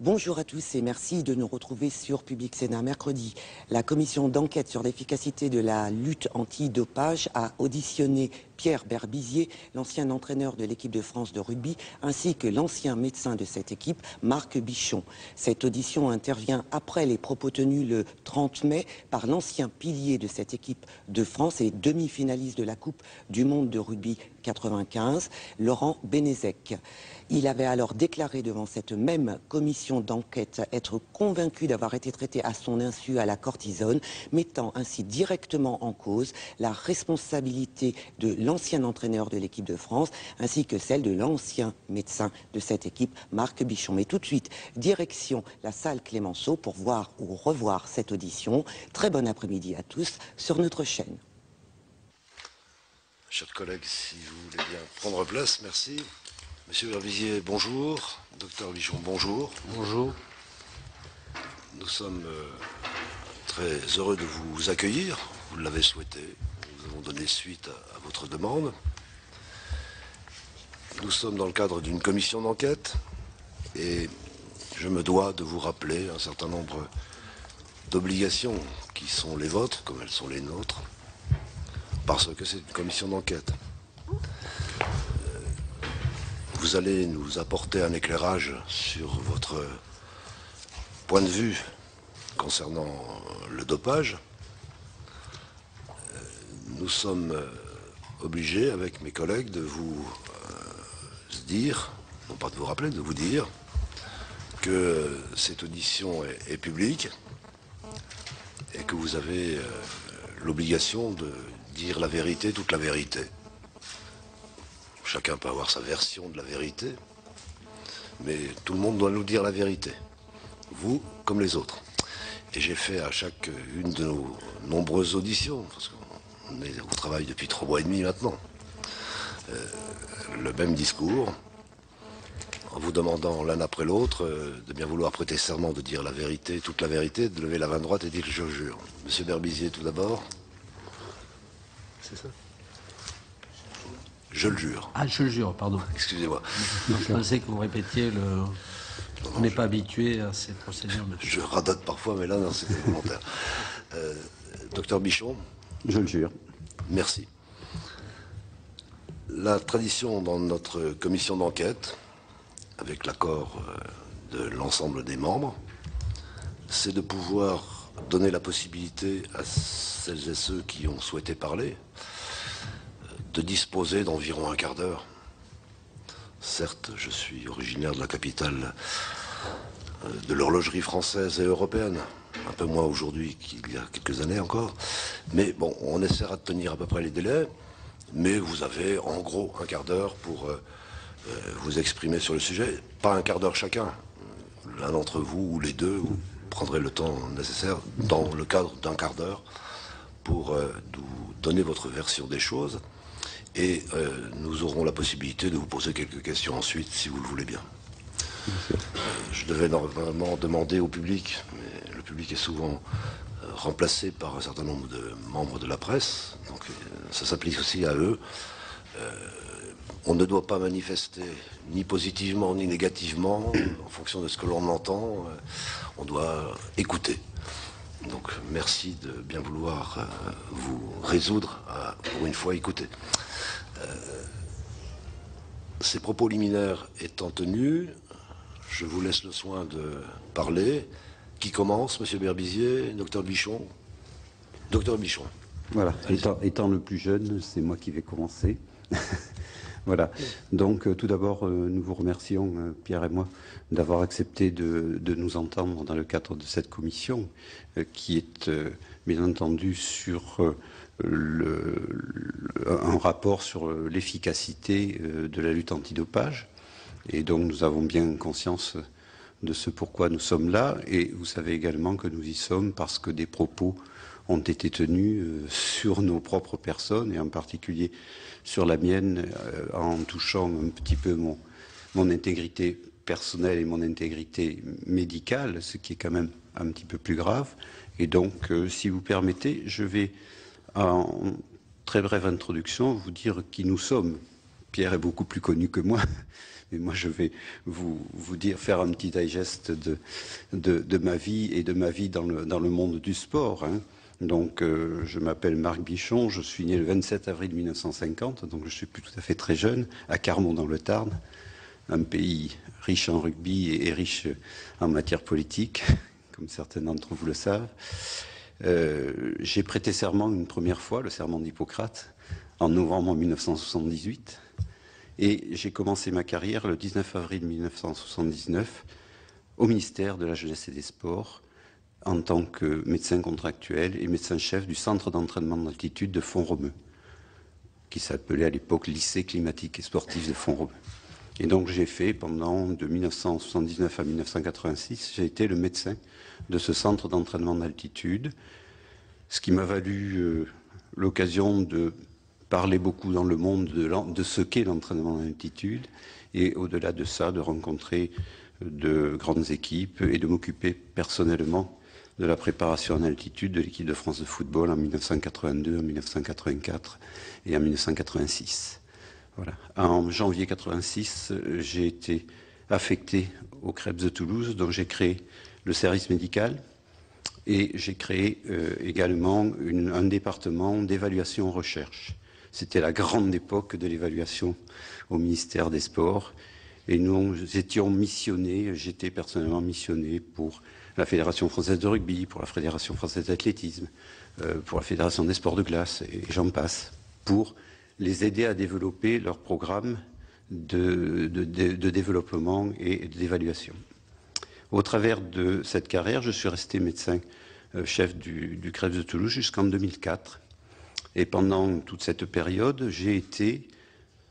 Bonjour à tous et merci de nous retrouver sur Public Sénat. Mercredi, la commission d'enquête sur l'efficacité de la lutte anti-dopage a auditionné Pierre Berbizier, l'ancien entraîneur de l'équipe de France de rugby, ainsi que l'ancien médecin de cette équipe, Marc Bichon. Cette audition intervient après les propos tenus le 30 mai par l'ancien pilier de cette équipe de France et demi-finaliste de la Coupe du monde de rugby 95, Laurent Bénézec. Il avait alors déclaré devant cette même commission d'enquête être convaincu d'avoir été traité à son insu à la cortisone, mettant ainsi directement en cause la responsabilité de l'ancien entraîneur de l'équipe de France ainsi que celle de l'ancien médecin de cette équipe, Marc Bichon. Mais tout de suite, direction la salle Clémenceau pour voir ou revoir cette audition. Très bon après-midi à tous sur notre chaîne. Chers collègues, si vous voulez bien prendre place, merci. Monsieur Berbizier, bonjour. Docteur Bichon, bonjour. Bonjour. Nous sommes très heureux de vous accueillir. Vous l'avez souhaité. Nous avons donné suite à votre demande. Nous sommes dans le cadre d'une commission d'enquête et je me dois de vous rappeler un certain nombre d'obligations qui sont les vôtres, comme elles sont les nôtres, parce que c'est une commission d'enquête. Vous allez nous apporter un éclairage sur votre point de vue concernant le dopage. Nous sommes obligés, avec mes collègues, de vous dire, non pas de vous rappeler, de vous dire que cette audition est publique et que vous avez l'obligation de dire la vérité, toute la vérité. Chacun peut avoir sa version de la vérité, mais tout le monde doit nous dire la vérité, vous comme les autres. Et j'ai fait à chaque une de nos nombreuses auditions, parce qu'on est au travail depuis 3 mois et demi maintenant, le même discours, en vous demandant l'un après l'autre de bien vouloir prêter serment, de dire la vérité, toute la vérité, de lever la main droite et dire je jure. Monsieur Berbizier, tout d'abord. C'est ça ? Je le jure. Ah, je le jure, pardon. Excusez-moi. Je pensais que vous répétiez le... On n'est pas habitué à ces procédures. Je radote parfois, mais là, non, c'était volontaire. Docteur Bichon. Je le jure. Merci. La tradition dans notre commission d'enquête, avec l'accord de l'ensemble des membres, c'est de pouvoir donner la possibilité à celles et ceux qui ont souhaité parler de disposer d'environ un quart d'heure. Certes, je suis originaire de la capitale de l'horlogerie française et européenne, un peu moins aujourd'hui qu'il y a quelques années encore, mais bon, on essaiera de tenir à peu près les délais, mais vous avez en gros un quart d'heure pour vous exprimer sur le sujet, pas un quart d'heure chacun. L'un d'entre vous ou les deux, vous prendrez le temps nécessaire dans le cadre d'un quart d'heure pour nous donner votre version des choses. Et nous aurons la possibilité de vous poser quelques questions ensuite, si vous le voulez bien. Je devais normalement demander au public, mais le public est souvent remplacé par un certain nombre de membres de la presse, donc ça s'applique aussi à eux. On ne doit pas manifester ni positivement ni négativement, en fonction de ce que l'on entend, on doit écouter. Donc merci de bien vouloir vous résoudre à, pour une fois, écouter. Ces propos liminaires étant tenus, je vous laisse le soin de parler. Qui commence, Monsieur Berbizier, Docteur Bichon? Docteur Bichon. Voilà, étant le plus jeune, c'est moi qui vais commencer. Voilà, donc tout d'abord, nous vous remercions, Pierre et moi, d'avoir accepté de nous entendre dans le cadre de cette commission, qui est bien entendu sur un rapport sur l'efficacité de la lutte antidopage. Et donc nous avons bien conscience de ce pourquoi nous sommes là. Et vous savez également que nous y sommes parce que des propos ont été tenus sur nos propres personnes et en particulier sur la mienne en touchant un petit peu mon intégrité personnelle et mon intégrité médicale, ce qui est quand même un petit peu plus grave. Et donc, si vous permettez, je vais en très brève introduction vous dire qui nous sommes Pierre est beaucoup plus connu que moi, mais moi je vais vous dire, faire un petit digest de ma vie et de ma vie dans le monde du sport. Hein. Donc je m'appelle Marc Bichon, je suis né le 27 avril 1950, donc je suis plus tout à fait très jeune, à Carmont dans le Tarn, un pays riche en rugby et riche en matière politique, comme certains d'entre vous le savent. J'ai prêté serment une première fois, le serment d'Hippocrate, en novembre 1978. Et j'ai commencé ma carrière le 19 avril 1979 au ministère de la Jeunesse et des Sports en tant que médecin contractuel et médecin-chef du centre d'entraînement d'altitude de Font-Romeu, qui s'appelait à l'époque Lycée climatique et sportif de Font-Romeu. Et donc j'ai fait pendant de 1979 à 1986, j'ai été le médecin de ce centre d'entraînement d'altitude, ce qui m'a valu l'occasion de parler beaucoup dans le monde de ce qu'est l'entraînement d'altitude et au-delà de ça, de rencontrer de grandes équipes et de m'occuper personnellement de la préparation en altitude de l'équipe de France de football en 1982, en 1984 et en 1986. Voilà. En janvier 1986, j'ai été affecté au Krebs de Toulouse, donc j'ai créé le service médical et j'ai créé également un département d'évaluation recherche. C'était la grande époque de l'évaluation au ministère des Sports et nous étions missionnés, j'étais personnellement missionné pour la Fédération française de rugby, pour la Fédération française d'athlétisme, pour la Fédération des sports de glace et j'en passe, pour les aider à développer leur programme de développement et d'évaluation. Au travers de cette carrière, je suis resté médecin chef du Krebs de Toulouse jusqu'en 2004. Et pendant toute cette période, j'ai été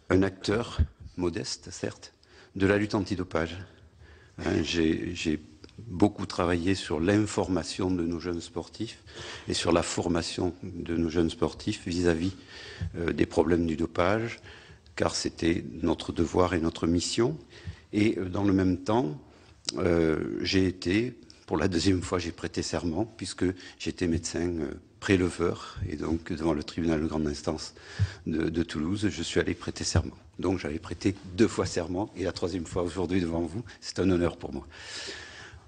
un acteur modeste, certes, de la lutte antidopage. Hein, j'ai beaucoup travaillé sur l'information de nos jeunes sportifs et sur la formation de nos jeunes sportifs vis-à-vis des problèmes du dopage, car c'était notre devoir et notre mission. Et dans le même temps, j'ai été, pour la deuxième fois, j'ai prêté serment, puisque j'étais médecin préleveur, et donc devant le tribunal de grande instance de Toulouse, je suis allé prêter serment. Donc j'avais prêté 2 fois serment, et la 3e fois aujourd'hui devant vous, c'est un honneur pour moi.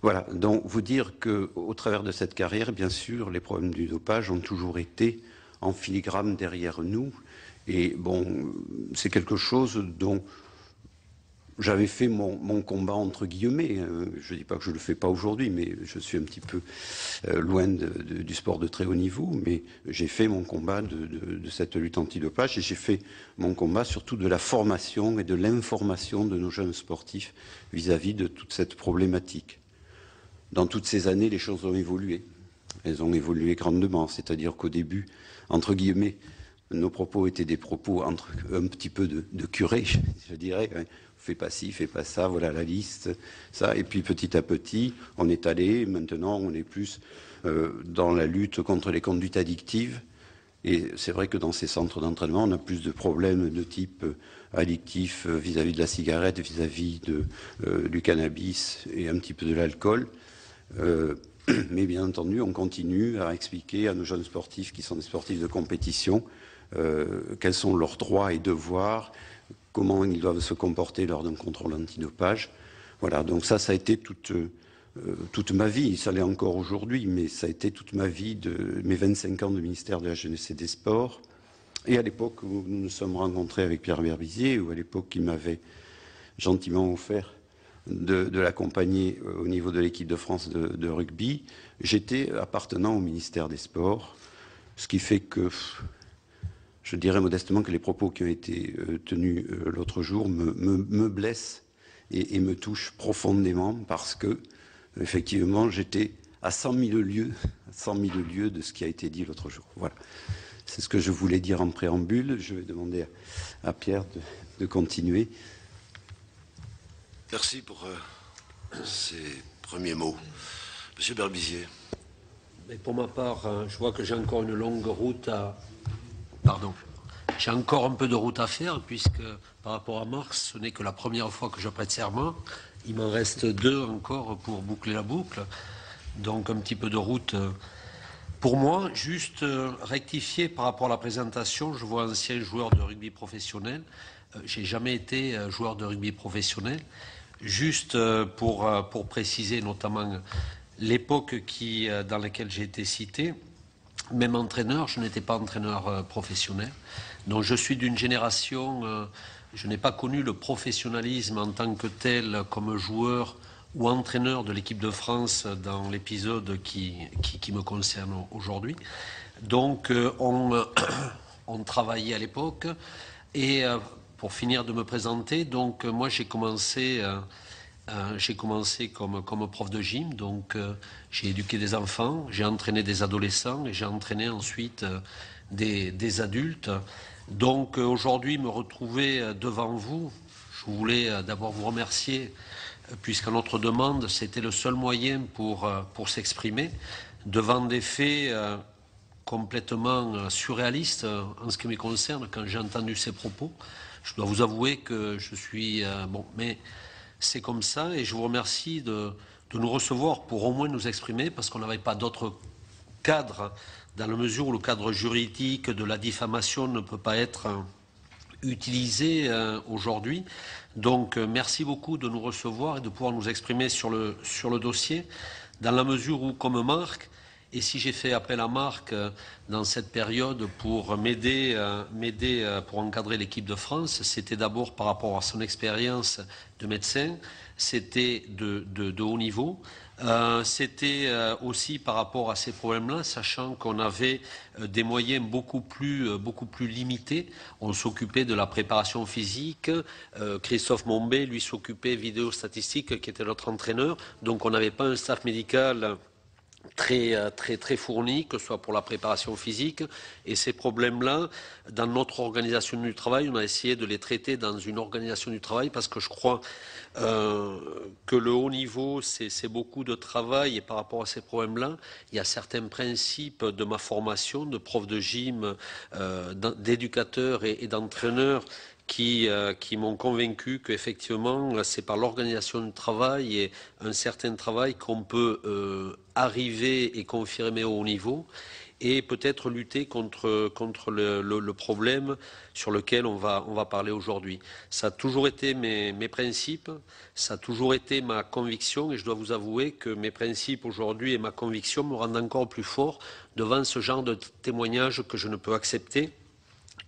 Voilà, donc vous dire qu'au travers de cette carrière, bien sûr, les problèmes du dopage ont toujours été en filigrane derrière nous, et bon, c'est quelque chose dont j'avais fait mon combat entre guillemets. Je ne dis pas que je ne le fais pas aujourd'hui, mais je suis un petit peu loin du sport de très haut niveau. Mais j'ai fait mon combat de cette lutte antidopage et j'ai fait mon combat surtout de la formation et de l'information de nos jeunes sportifs vis-à-vis de toute cette problématique. Dans toutes ces années, les choses ont évolué. Elles ont évolué grandement. C'est-à-dire qu'au début, entre guillemets, nos propos étaient des propos un petit peu de curé, je dirais. Fais pas ci, fais pas ça, voilà la liste, ça. Et puis petit à petit, on est allé, maintenant on est plus dans la lutte contre les conduites addictives. Et c'est vrai que dans ces centres d'entraînement, on a plus de problèmes de type addictif vis-à-vis de la cigarette, vis-à-vis du cannabis et un petit peu de l'alcool. Mais bien entendu, on continue à expliquer à nos jeunes sportifs qui sont des sportifs de compétition quels sont leurs droits et devoirs, comment ils doivent se comporter lors d'un contrôle antidopage. Voilà, donc ça a été toute ma vie, ça l'est encore aujourd'hui, mais ça a été toute ma vie, de mes 25 ans de ministère de la Jeunesse et des Sports. Et à l'époque où nous nous sommes rencontrés avec Pierre Berbizier, ou à l'époque il m'avait gentiment offert de l'accompagner au niveau de l'équipe de France de rugby, j'étais appartenant au ministère des Sports, ce qui fait que je dirais modestement que les propos qui ont été tenus l'autre jour me blessent et me touchent profondément parce que, effectivement, j'étais à 100 000 lieues de ce qui a été dit l'autre jour. Voilà. C'est ce que je voulais dire en préambule. Je vais demander à Pierre de continuer. Merci pour ces premiers mots. Monsieur Berbizier. Mais pour ma part, je vois que j'ai encore une longue route à... Pardon. J'ai encore un peu de route à faire puisque par rapport à Mars, ce n'est que la première fois que je prête serment. Il m'en reste 2 encore pour boucler la boucle. Donc un petit peu de route. Pour moi, juste rectifier par rapport à la présentation, je vois ancien joueur de rugby professionnel. j'ai jamais été joueur de rugby professionnel. Juste pour préciser notamment l'époque dans laquelle j'ai été cité, même entraîneur, je n'étais pas entraîneur professionnel. Donc je suis d'une génération, je n'ai pas connu le professionnalisme en tant que tel comme joueur ou entraîneur de l'équipe de France dans l'épisode qui me concerne aujourd'hui. Donc on travaillait à l'époque et pour finir de me présenter, donc moi j'ai commencé comme prof de gym, donc j'ai éduqué des enfants, j'ai entraîné des adolescents et j'ai entraîné ensuite des adultes. Donc aujourd'hui me retrouver devant vous, je voulais d'abord vous remercier puisqu'à notre demande c'était le seul moyen pour s'exprimer devant des faits complètement surréalistes en ce qui me concerne quand j'ai entendu ces propos. Je dois vous avouer que je suis... mais c'est comme ça et je vous remercie de nous recevoir pour au moins nous exprimer parce qu'on n'avait pas d'autre cadre dans la mesure où le cadre juridique de la diffamation ne peut pas être utilisé aujourd'hui. Donc merci beaucoup de nous recevoir et de pouvoir nous exprimer sur le dossier dans la mesure où, comme Marc, et si j'ai fait appel à Marc dans cette période pour m'aider pour encadrer l'équipe de France, c'était d'abord par rapport à son expérience de médecin, c'était de haut niveau. C'était aussi par rapport à ces problèmes-là, sachant qu'on avait des moyens beaucoup plus limités. On s'occupait de la préparation physique. Christophe Mombé, lui, s'occupait vidéo statistique, qui était notre entraîneur. Donc on n'avait pas un staff médical très fourni, que ce soit pour la préparation physique. Et ces problèmes-là, dans notre organisation du travail, on a essayé de les traiter dans une organisation du travail parce que je crois que le haut niveau, c'est beaucoup de travail et par rapport à ces problèmes-là, il y a certains principes de ma formation, de prof de gym, d'éducateur et d'entraîneur qui m'ont convaincu qu'effectivement, c'est par l'organisation du travail et un certain travail qu'on peut arriver et confirmer au haut niveau et peut-être lutter contre le problème sur lequel on va parler aujourd'hui. Ça a toujours été mes principes, ça a toujours été ma conviction et je dois vous avouer que mes principes aujourd'hui et ma conviction me rendent encore plus fort devant ce genre de témoignages que je ne peux accepter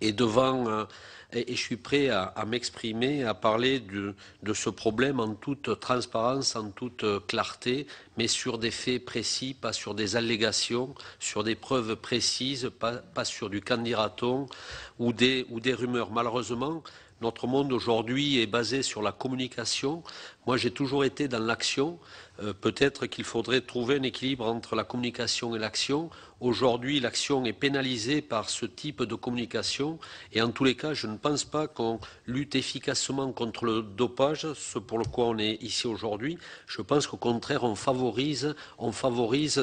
et devant... Et je suis prêt à m'exprimer, à parler de ce problème en toute transparence, en toute clarté, mais sur des faits précis, pas sur des allégations, sur des preuves précises, pas sur du candidaton ou des rumeurs. Malheureusement, notre monde aujourd'hui est basé sur la communication. Moi, j'ai toujours été dans l'action. Peut-être qu'il faudrait trouver un équilibre entre la communication et l'action. Aujourd'hui, l'action est pénalisée par ce type de communication. Et en tous les cas, je ne pense pas qu'on lutte efficacement contre le dopage, ce pour le quoi on est ici aujourd'hui. Je pense qu'au contraire, on favorise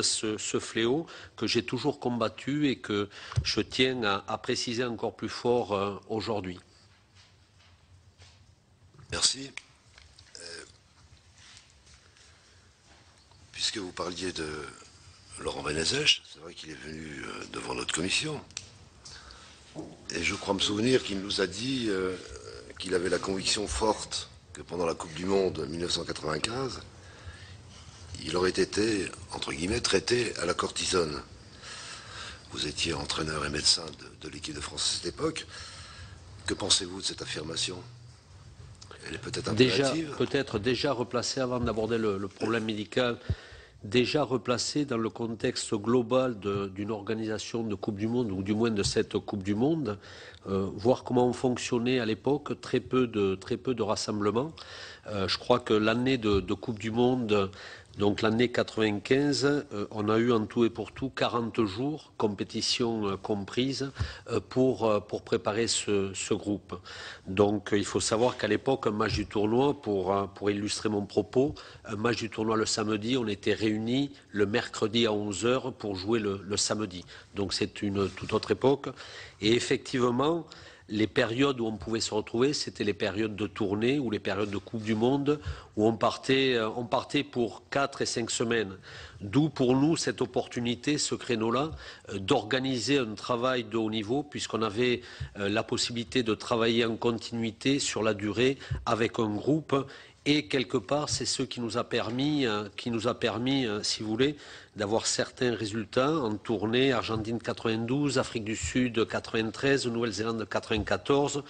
ce fléau que j'ai toujours combattu et que je tiens à préciser encore plus fort aujourd'hui. Merci. Puisque vous parliez de Laurent Benezech, c'est vrai qu'il est venu devant notre commission. Et je crois me souvenir qu'il nous a dit qu'il avait la conviction forte que pendant la Coupe du Monde 1995, il aurait été, entre guillemets, traité à la cortisone. Vous étiez entraîneur et médecin de l'équipe de France à cette époque. Que pensez-vous de cette affirmation ? Elle est peut-être impérative. Peut-être déjà replacée, avant d'aborder le problème médical, déjà replacée dans le contexte global d'une organisation de Coupe du Monde, ou du moins de cette Coupe du Monde, voir comment on fonctionnait à l'époque, très peu de rassemblements. Je crois que l'année de Coupe du Monde, donc l'année 95, on a eu en tout et pour tout 40 jours, compétition comprise, pour préparer ce groupe. Donc il faut savoir qu'à l'époque, un match du tournoi, pour illustrer mon propos, un match du tournoi le samedi, on était réunis le mercredi à 11h pour jouer le samedi. Donc c'est une toute autre époque. Et effectivement, les périodes où on pouvait se retrouver, c'était les périodes de tournée ou les périodes de Coupe du Monde où on partait pour 4 et 5 semaines. D'où pour nous cette opportunité, ce créneau-là, d'organiser un travail de haut niveau puisqu'on avait la possibilité de travailler en continuité sur la durée avec un groupe. Et quelque part, c'est ce qui nous a permis, si vous voulez, d'avoir certains résultats en tournée, Argentine 92, Afrique du Sud 93, Nouvelle-Zélande 94,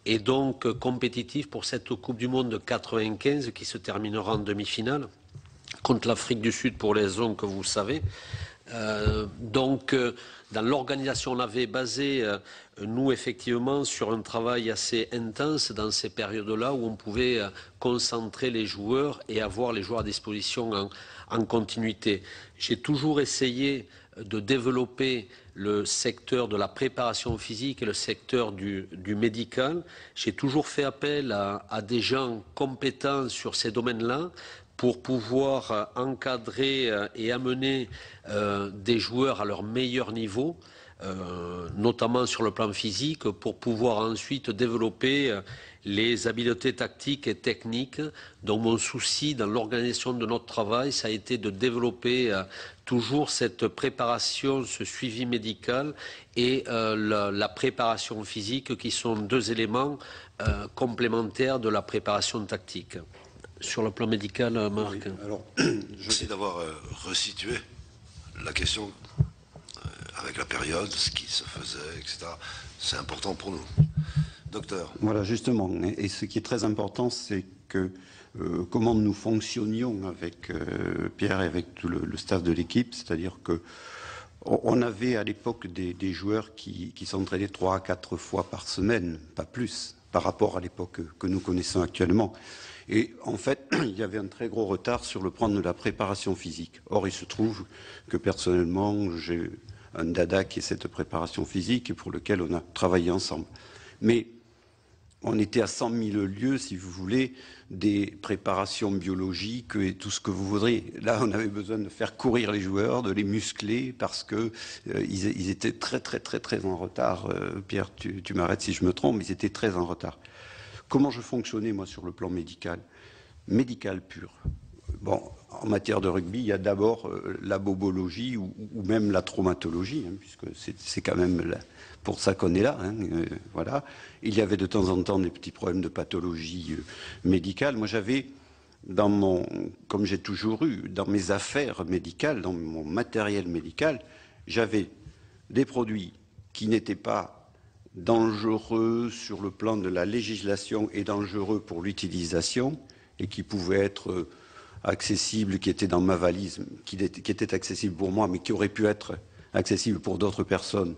et donc compétitif pour cette Coupe du Monde 95 qui se terminera en demi-finale contre l'Afrique du Sud pour les raisons que vous savez. Dans l'organisation, on avait basé, nous, effectivement, sur un travail assez intense dans ces périodes-là où on pouvait concentrer les joueurs et avoir les joueurs à disposition en continuité. J'ai toujours essayé de développer le secteur de la préparation physique et le secteur du médical. J'ai toujours fait appel à des gens compétents sur ces domaines-là pour pouvoir encadrer et amener des joueurs à leur meilleur niveau, notamment sur le plan physique, pour pouvoir ensuite développer les habiletés tactiques et techniques. Donc mon souci dans l'organisation de notre travail, ça a été de développer toujours cette préparation, ce suivi médical et la préparation physique qui sont deux éléments complémentaires de la préparation tactique. Sur le plan médical, Marc. Oui, alors, merci d'avoir resitué la question avec la période, ce qui se faisait, etc. C'est important pour nous. Docteur. Voilà, justement. Et ce qui est très important, c'est que comment nous fonctionnions avec Pierre et avec tout le staff de l'équipe, c'est-à-dire que on avait à l'époque des joueurs qui s'entraînaient 3 à 4 fois par semaine, pas plus, par rapport à l'époque que nous connaissons actuellement. Et en fait, il y avait un très gros retard sur le plan de la préparation physique. Or, il se trouve que personnellement, j'ai un dada qui est cette préparation physique et pour lequel on a travaillé ensemble. Mais on était à 100 000 lieues, si vous voulez, des préparations biologiques et tout ce que vous voudriez. Là, on avait besoin de faire courir les joueurs, de les muscler, parce que ils étaient très en retard. Pierre, tu m'arrêtes si je me trompe, ils étaient très en retard. Comment je fonctionnais, moi, sur le plan médical? Médical pur. Bon, en matière de rugby, il y a d'abord la bobologie ou même la traumatologie, hein, puisque c'est quand même pour ça qu'on est là. Hein, voilà. Il y avait de temps en temps des petits problèmes de pathologie médicale. Moi, j'avais, comme j'ai toujours eu, dans mes affaires médicales, dans mon matériel médical, j'avais des produits qui n'étaient pas dangereux sur le plan de la législation et dangereux pour l'utilisation et qui pouvaient être accessibles, qui étaient dans ma valise, qui étaient accessibles pour moi mais qui auraient pu être accessibles pour d'autres personnes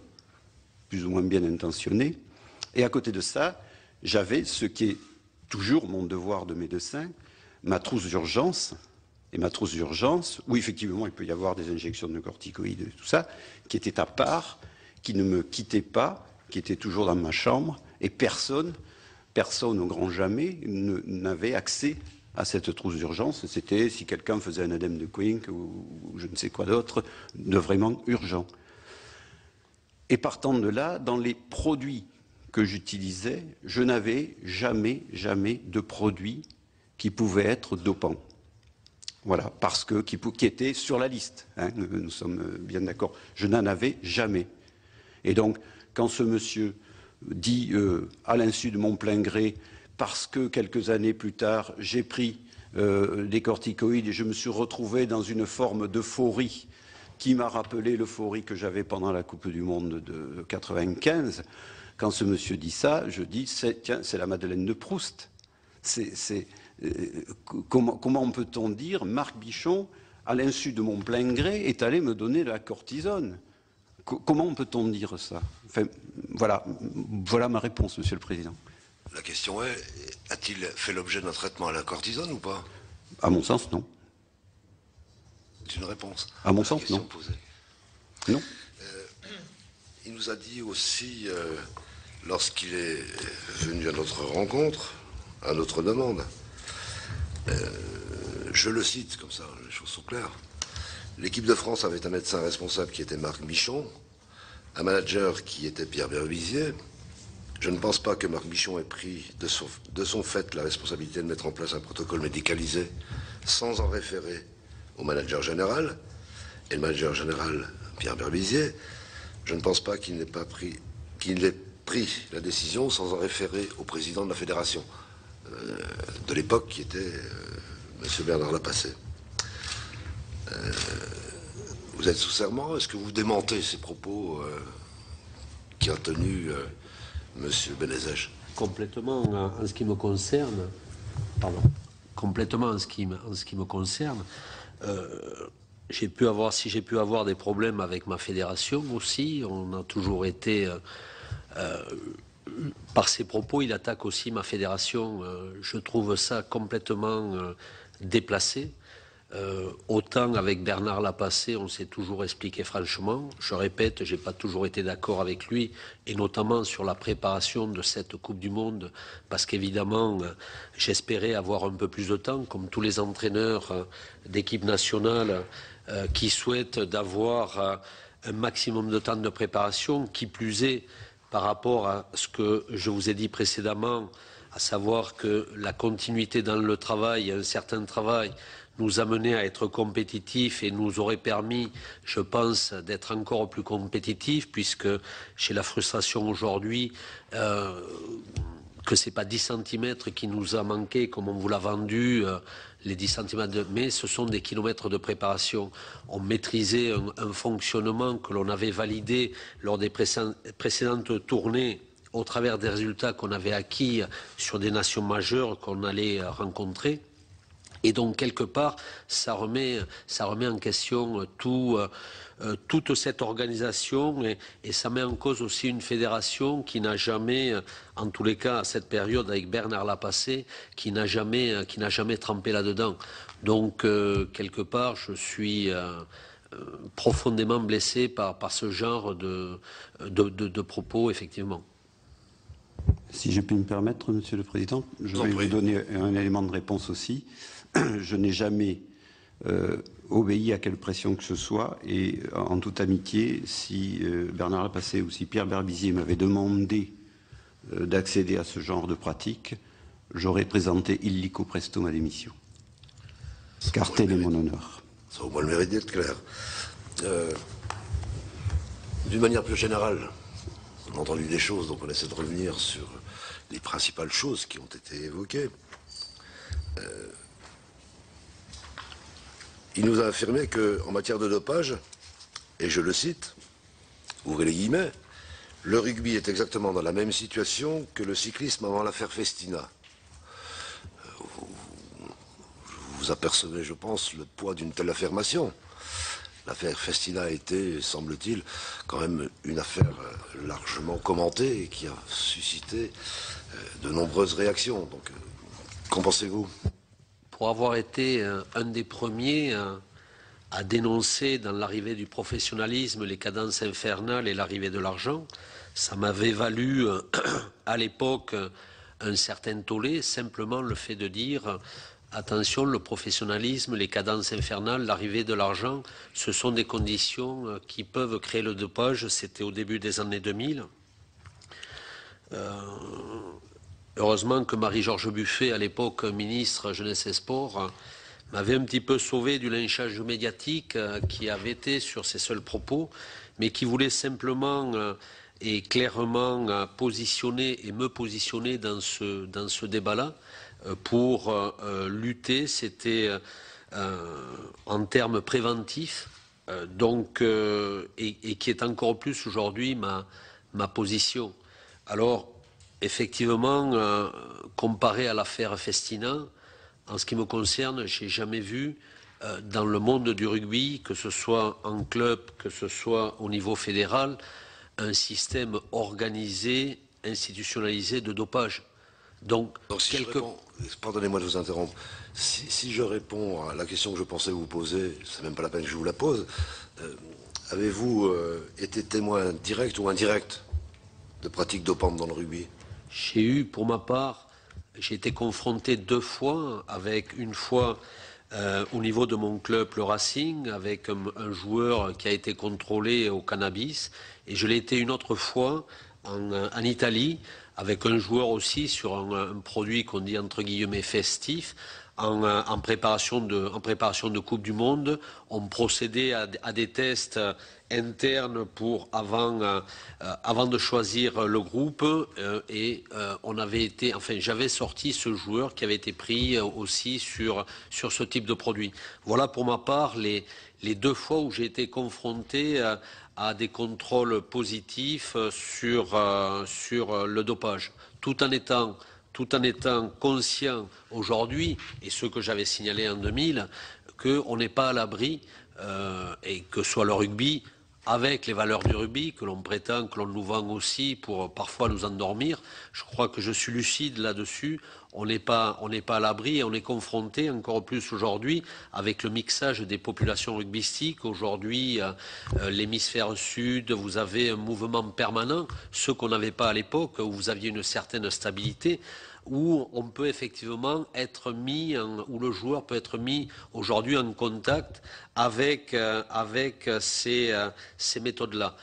plus ou moins bien intentionnées. Et à côté de ça, j'avais ce qui est toujours mon devoir de médecin, ma trousse d'urgence. Et ma trousse d'urgence, où effectivement il peut y avoir des injections de corticoïdes et tout ça, qui était à part, qui ne me quittait pas, qui était toujours dans ma chambre, et personne au grand jamais n'avait accès à cette trousse d'urgence. C'était si quelqu'un faisait un œdème de Quincke ou je ne sais quoi d'autre, de vraiment urgent. Et partant de là, dans les produits que j'utilisais, je n'avais jamais de produits qui pouvaient être dopants. Voilà, parce que qui étaient sur la liste. Hein, nous sommes bien d'accord. Je n'en avais jamais. Et donc, quand ce monsieur dit, à l'insu de mon plein gré, parce que quelques années plus tard, j'ai pris des corticoïdes et je me suis retrouvé dans une forme d'euphorie qui m'a rappelé l'euphorie que j'avais pendant la Coupe du Monde de 95, quand ce monsieur dit ça, je dis, tiens, c'est la Madeleine de Proust. Comment peut-on dire, Marc Bichon, à l'insu de mon plein gré, est allé me donner de la cortisone? Comment peut-on dire ça? Enfin, voilà ma réponse, Monsieur le Président. La question est, a-t-il fait l'objet d'un traitement à la cortisone ou pas? À mon sens, non. C'est une réponse. À mon sens, non. Posée. Non. Il nous a dit aussi, lorsqu'il est venu à notre rencontre, à notre demande, je le cite comme ça, les choses sont claires. L'équipe de France avait un médecin responsable qui était Marc Bichon, un manager qui était Pierre Berbizier, Je ne pense pas que Marc Bichon ait pris de son fait la responsabilité de mettre en place un protocole médicalisé sans en référer au manager général, et le manager général, Pierre Berbizier. Je ne pense pas qu'il ait pris la décision sans en référer au président de la fédération de l'époque, qui était M. Bernard Lapassé. Vous êtes sous serment. Est-ce que vous démentez ces propos qu'a tenus M. Benezech? Complètement en ce qui me concerne, pardon, complètement en ce qui me concerne, si j'ai pu avoir des problèmes avec ma fédération aussi. On a toujours été, par ses propos, il attaque aussi ma fédération. Je trouve ça complètement déplacé. Autant avec Bernard Lapassé, on s'est toujours expliqué franchement. Je répète, j'ai pas toujours été d'accord avec lui, et notamment sur la préparation de cette Coupe du Monde, parce qu'évidemment, j'espérais avoir un peu plus de temps, comme tous les entraîneurs d'équipe nationale qui souhaitent d'avoir un maximum de temps de préparation, qui plus est par rapport à ce que je vous ai dit précédemment, à savoir que la continuité dans le travail, un certain travail, nous amenait à être compétitifs et nous aurait permis, je pense, d'être encore plus compétitifs, puisque chez la frustration aujourd'hui, que c'est pas 10 cm qui nous a manqué, comme on vous l'a vendu, les 10 cm, mais ce sont des kilomètres de préparation. On maîtrisait un fonctionnement que l'on avait validé lors des précédentes tournées, au travers des résultats qu'on avait acquis sur des nations majeures qu'on allait rencontrer. Et donc, quelque part, ça remet en question toute cette organisation, et ça met en cause aussi une fédération qui n'a jamais, en tous les cas à cette période avec Bernard Lapassé, qui n'a jamais trempé là-dedans. Donc, quelque part, je suis profondément blessé par ce genre de propos, effectivement. Si je puis me permettre, Monsieur le Président, je vais vous donner un élément de réponse aussi. Je n'ai jamais obéi à quelle pression que ce soit, et en toute amitié, si Bernard Lapassé ou si Pierre Berbizier m'avaient demandé d'accéder à ce genre de pratique, j'aurais présenté illico presto ma démission. Car tel est mon honneur. Ça vaut moins le mérite d'être clair. D'une manière plus générale, on a entendu des choses, donc on essaie de revenir sur les principales choses qui ont été évoquées. Il nous a affirmé qu'en matière de dopage, et je le cite, ouvrez les guillemets, le rugby est exactement dans la même situation que le cyclisme avant l'affaire Festina. Vous apercevez, je pense, le poids d'une telle affirmation. L'affaire Festina a été, semble-t-il, quand même une affaire largement commentée et qui a suscité de nombreuses réactions. Donc, qu'en pensez-vous ? Pour avoir été un des premiers à dénoncer dans l'arrivée du professionnalisme les cadences infernales et l'arrivée de l'argent, ça m'avait valu à l'époque un certain tollé, simplement le fait de dire attention, le professionnalisme, les cadences infernales, l'arrivée de l'argent, ce sont des conditions qui peuvent créer le dopage. C'était au début des années 2000. Heureusement que Marie-Georges Buffet, à l'époque ministre Jeunesse et Sport, m'avait un petit peu sauvé du lynchage médiatique qui avait été sur ses seuls propos, mais qui voulait simplement et clairement me positionner dans ce débat-là pour lutter. C'était en termes préventifs, et qui est encore plus aujourd'hui ma position. Alors, effectivement, comparé à l'affaire Festina, en ce qui me concerne, j'ai jamais vu dans le monde du rugby, que ce soit en club, que ce soit au niveau fédéral, un système organisé, institutionnalisé de dopage. Donc si pardonnez-moi de vous interrompre. Si je réponds à la question que je pensais vous poser, c'est même pas la peine que je vous la pose. Avez-vous été témoin direct ou indirect de pratiques dopantes dans le rugby? J'ai eu, pour ma part, j'ai été confronté 2 fois, avec une fois au niveau de mon club, le Racing, avec un joueur qui a été contrôlé au cannabis, et je l'ai été une autre fois en Italie, avec un joueur aussi sur un produit qu'on dit entre guillemets festif. En préparation de Coupe du Monde, on procédait à des tests internes pour avant de choisir le groupe et on avait été, enfin j'avais sorti ce joueur qui avait été pris aussi sur ce type de produit. Voilà pour ma part les 2 fois où j'ai été confronté à des contrôles positifs sur le dopage, tout en étant conscient aujourd'hui, et ce que j'avais signalé en 2000, qu'on n'est pas à l'abri, et que soit le rugby, avec les valeurs du rugby, que l'on prétend, que l'on nous vend aussi pour parfois nous endormir, je crois que je suis lucide là-dessus, on n'est pas à l'abri et on est confronté encore plus aujourd'hui avec le mixage des populations rugbystiques. Aujourd'hui, l'hémisphère sud, vous avez un mouvement permanent, ce qu'on n'avait pas à l'époque, où vous aviez une certaine stabilité, où on peut effectivement être mis, où le joueur peut être mis aujourd'hui en contact avec ces méthodes-là.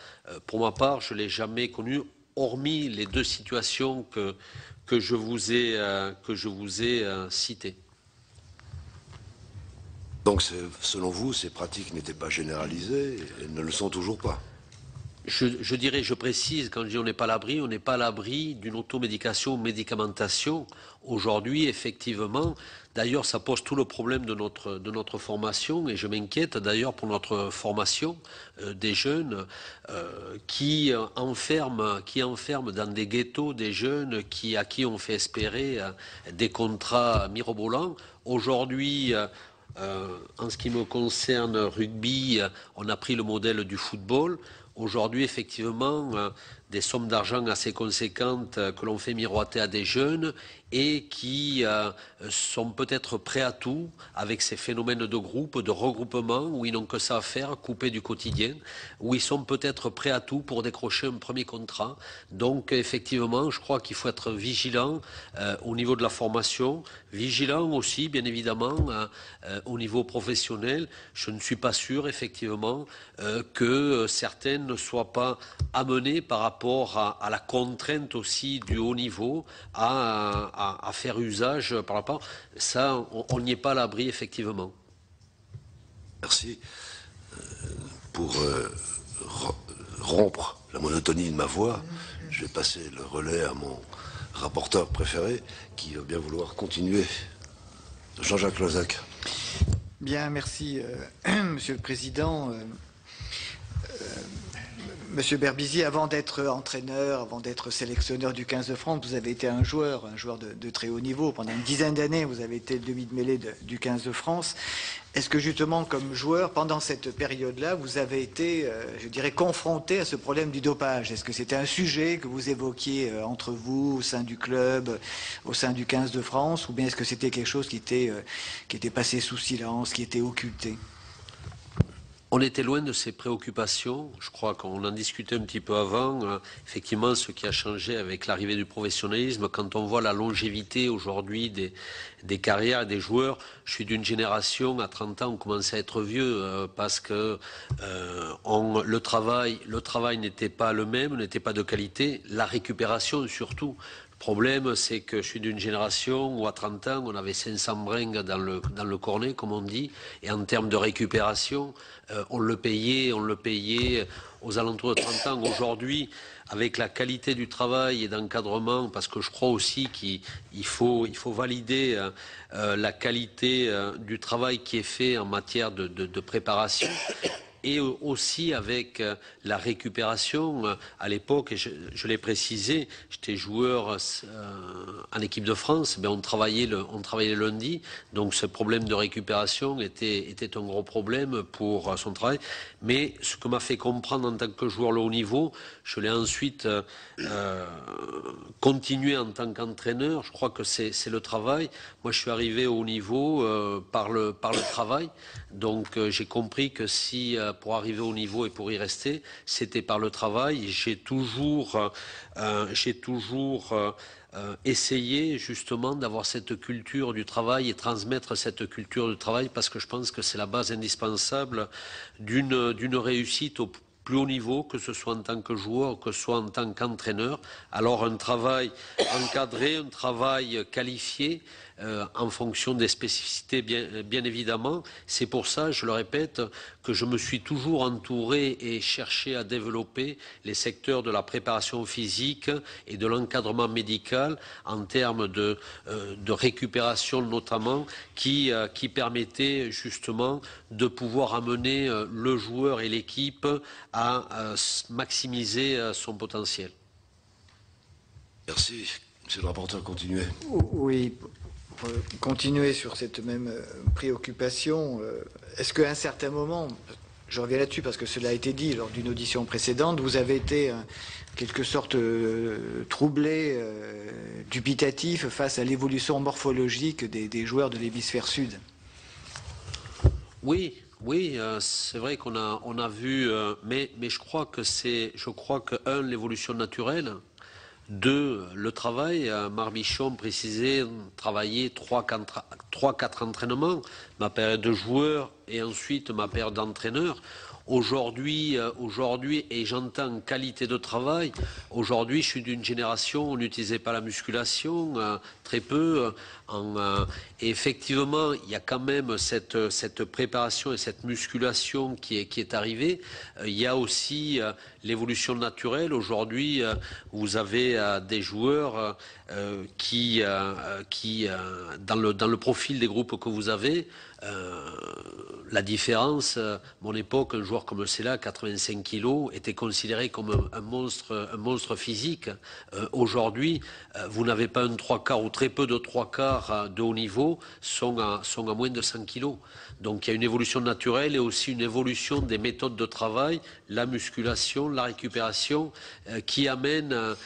Pour ma part, je ne l'ai jamais connu, hormis les 2 situations que je vous ai citées. Donc, selon vous, ces pratiques n'étaient pas généralisées et ne le sont toujours pas. Je dirais, je précise, quand je dis on n'est pas à l'abri, on n'est pas à l'abri d'une automédication ou médicamentation. Aujourd'hui, effectivement, d'ailleurs, ça pose tout le problème de notre formation et je m'inquiète d'ailleurs pour notre formation des jeunes qui enferment dans des ghettos des jeunes à qui on fait espérer des contrats mirobolants. Aujourd'hui, en ce qui me concerne rugby, on a pris le modèle du football. Aujourd'hui, effectivement, des sommes d'argent assez conséquentes que l'on fait miroiter à des jeunes et qui sont peut-être prêts à tout avec ces phénomènes de groupe, de regroupement, où ils n'ont que ça à faire, coupés du quotidien, où ils sont peut-être prêts à tout pour décrocher un premier contrat. Donc, effectivement, je crois qu'il faut être vigilant au niveau de la formation, vigilant aussi, bien évidemment, au niveau professionnel. Je ne suis pas sûr, effectivement, que certaines ne soient pas amenées par rapport à la contrainte aussi du haut niveau, à faire usage par rapport. Ça, on n'y est pas à l'abri, effectivement. Merci. Pour rompre la monotonie de ma voix, je vais passer le relais à mon rapporteur préféré qui va bien vouloir continuer. Jean-Jacques Lozach. Bien, merci, Monsieur le Président. Monsieur Berbizier, avant d'être entraîneur, avant d'être sélectionneur du 15 de France, vous avez été un joueur de très haut niveau. Pendant une dizaine d'années, vous avez été le demi de mêlée du 15 de France. Est-ce que justement, comme joueur, pendant cette période-là, vous avez été, je dirais, confronté à ce problème du dopage? Est-ce que c'était un sujet que vous évoquiez entre vous, au sein du club, au sein du 15 de France, ou bien est-ce que c'était quelque chose qui était passé sous silence, qui était occulté? On était loin de ces préoccupations. Je crois qu'on en discutait un petit peu avant. Effectivement, ce qui a changé avec l'arrivée du professionnalisme, quand on voit la longévité aujourd'hui des carrières et des joueurs, je suis d'une génération, à 30 ans, on commençait à être vieux parce que le travail n'était pas le même, n'était pas de qualité. La récupération surtout. Le problème, c'est que je suis d'une génération où à 30 ans, on avait 500 bringues dans le cornet, comme on dit, et en termes de récupération, on le payait aux alentours de 30 ans. Aujourd'hui, avec la qualité du travail et d'encadrement, parce que je crois aussi qu'il faut valider la qualité du travail qui est fait en matière de préparation. Et aussi avec la récupération. À l'époque, et je l'ai précisé, j'étais joueur en équipe de France, on travaillait le lundi, donc ce problème de récupération était un gros problème pour son travail. Mais ce que m'a fait comprendre en tant que joueur de haut niveau, je l'ai ensuite continué en tant qu'entraîneur. Je crois que c'est le travail. Moi, je suis arrivé au haut niveau par le travail. Donc, j'ai compris que si pour arriver au niveau et pour y rester, c'était par le travail. J'ai toujours essayer justement d'avoir cette culture du travail et transmettre cette culture du travail parce que je pense que c'est la base indispensable d'une réussite plus haut niveau, que ce soit en tant que joueur, que ce soit en tant qu'entraîneur. Alors un travail encadré, un travail qualifié en fonction des spécificités, bien évidemment. C'est pour ça, je le répète, que je me suis toujours entouré et cherché à développer les secteurs de la préparation physique et de l'encadrement médical en termes de récupération notamment qui permettait justement de pouvoir amener le joueur et l'équipe à maximiser son potentiel. Merci. Monsieur le rapporteur, continuez. Oui, pour continuer sur cette même préoccupation, est-ce qu'à un certain moment, je reviens là-dessus parce que cela a été dit lors d'une audition précédente, vous avez été en quelque sorte troublé, dubitatif face à l'évolution morphologique des joueurs de l'hémisphère sud? Oui, c'est vrai qu'on a vu, mais je crois que l'évolution naturelle. 2, le travail. Marmichon précisait travailler 3-4 entraînements, ma période de joueur et ensuite ma période d'entraîneur. Aujourd'hui, et j'entends qualité de travail, aujourd'hui je suis d'une génération où on n'utilisait pas la musculation, très peu. Et effectivement, il y a quand même cette préparation et cette musculation qui est arrivée. Il y a aussi l'évolution naturelle. Aujourd'hui, vous avez des joueurs qui dans le profil des groupes que vous avez, la différence, mon époque, un joueur comme Sela, 85 kilos, était considéré comme un monstre physique. Aujourd'hui, vous n'avez pas un 3/4 ou très peu de 3/4 de haut niveau sont à moins de 100 kilos. Donc il y a une évolution naturelle et aussi une évolution des méthodes de travail, la musculation, la récupération, qui amène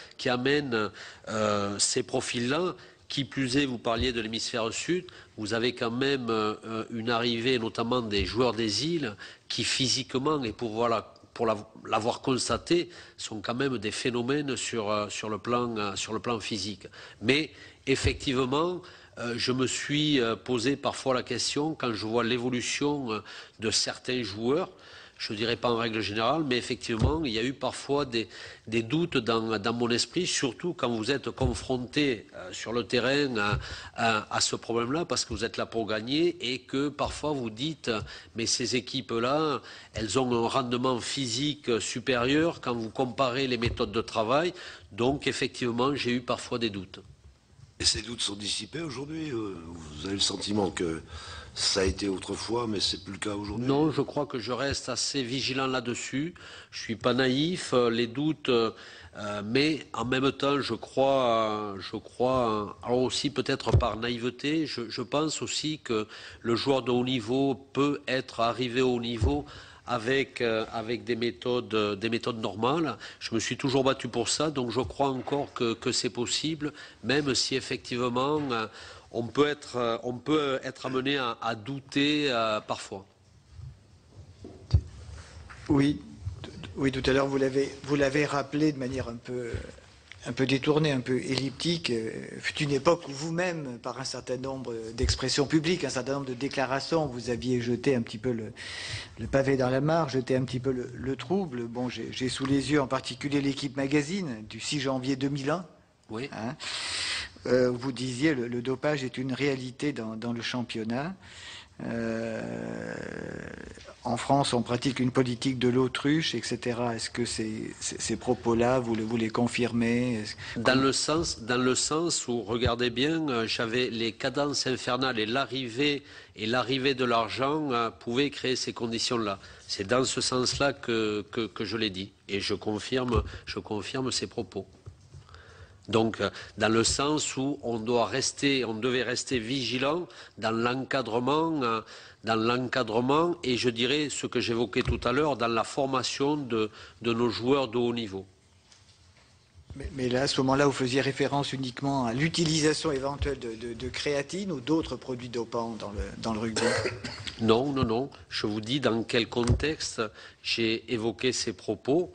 ces profils-là. Qui plus est, vous parliez de l'hémisphère sud, vous avez quand même une arrivée notamment des joueurs des îles qui physiquement, et pour l'avoir constaté, sont quand même des phénomènes sur le plan physique. Mais effectivement, je me suis posé parfois la question quand je vois l'évolution de certains joueurs. Je ne dirais pas en règle générale, mais effectivement, il y a eu parfois des doutes dans mon esprit, surtout quand vous êtes confronté sur le terrain à ce problème-là, parce que vous êtes là pour gagner et que parfois vous dites, mais ces équipes-là, elles ont un rendement physique supérieur quand vous comparez les méthodes de travail. Donc, effectivement, j'ai eu parfois des doutes. Et ces doutes sont dissipés aujourd'hui? Vous avez le sentiment que ça a été autrefois, mais c'est plus le cas aujourd'hui? Non, je crois que je reste assez vigilant là-dessus. Je suis pas naïf, les doutes, mais en même temps, je crois, alors aussi peut-être par naïveté, je pense aussi que le joueur de haut niveau peut être arrivé au haut niveau avec des méthodes normales. Je me suis toujours battu pour ça, donc je crois encore que c'est possible, même si effectivement on peut être amené à douter parfois. Oui, tout à l'heure vous l'avez rappelé de manière un peu détournée, un peu elliptique. Fut une époque où vous-même, par un certain nombre d'expressions publiques, un certain nombre de déclarations, vous aviez jeté un petit peu le pavé dans la mare, jeté un petit peu le trouble. Bon, j'ai sous les yeux en particulier l'Équipe Magazine du 6 janvier 2001. Oui. Hein, vous disiez le dopage est une réalité dans le championnat. En France, on pratique une politique de l'autruche, etc. Est-ce que ces propos-là, vous les confirmez? Dans le sens où, regardez bien, j'avais les cadences infernales et l'arrivée de l'argent pouvait créer ces conditions-là. C'est dans ce sens-là que je l'ai dit, et je confirme ces propos. Donc, dans le sens où on devait rester vigilant dans l'encadrement, et je dirais ce que j'évoquais tout à l'heure, dans la formation de nos joueurs de haut niveau. Mais là, à ce moment-là, vous faisiez référence uniquement à l'utilisation éventuelle de créatine ou d'autres produits dopants dans le rugby? Non. Je vous dis dans quel contexte j'ai évoqué ces propos.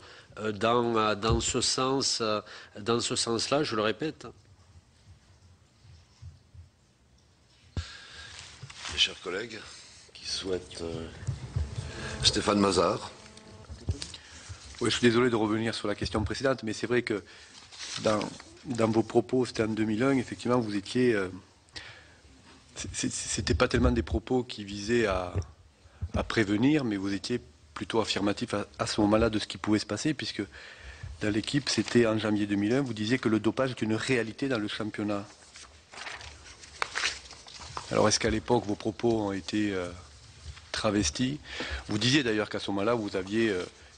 Dans ce sens-là, je le répète. Mes chers collègues qui souhaitent... Stéphane Mazard. Oui, je suis désolé de revenir sur la question précédente, mais c'est vrai que dans vos propos, c'était en 2001, effectivement, vous étiez... c'était pas tellement des propos qui visaient à prévenir, mais vous étiez plutôt affirmatif à ce moment-là de ce qui pouvait se passer, puisque dans l'équipe, c'était en janvier 2001, vous disiez que le dopage est une réalité dans le championnat. Alors, est-ce qu'à l'époque, vos propos ont été travestis? Vous disiez d'ailleurs qu'à ce moment-là, vous aviez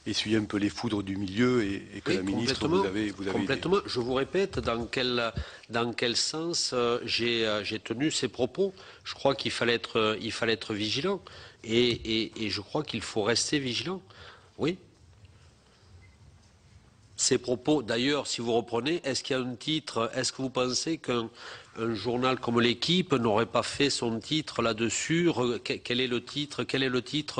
essuyé un peu les foudres du milieu et que oui, la ministre vous avez complètement. Je vous répète, dans quel sens j'ai tenu ces propos. Je crois qu'il fallait être vigilant. Et je crois qu'il faut rester vigilant. Oui. Ces propos, d'ailleurs, si vous reprenez, est-ce qu'il y a un titre, est-ce que vous pensez qu'un journal comme l'Équipe n'aurait pas fait son titre là-dessus? Quel est le titre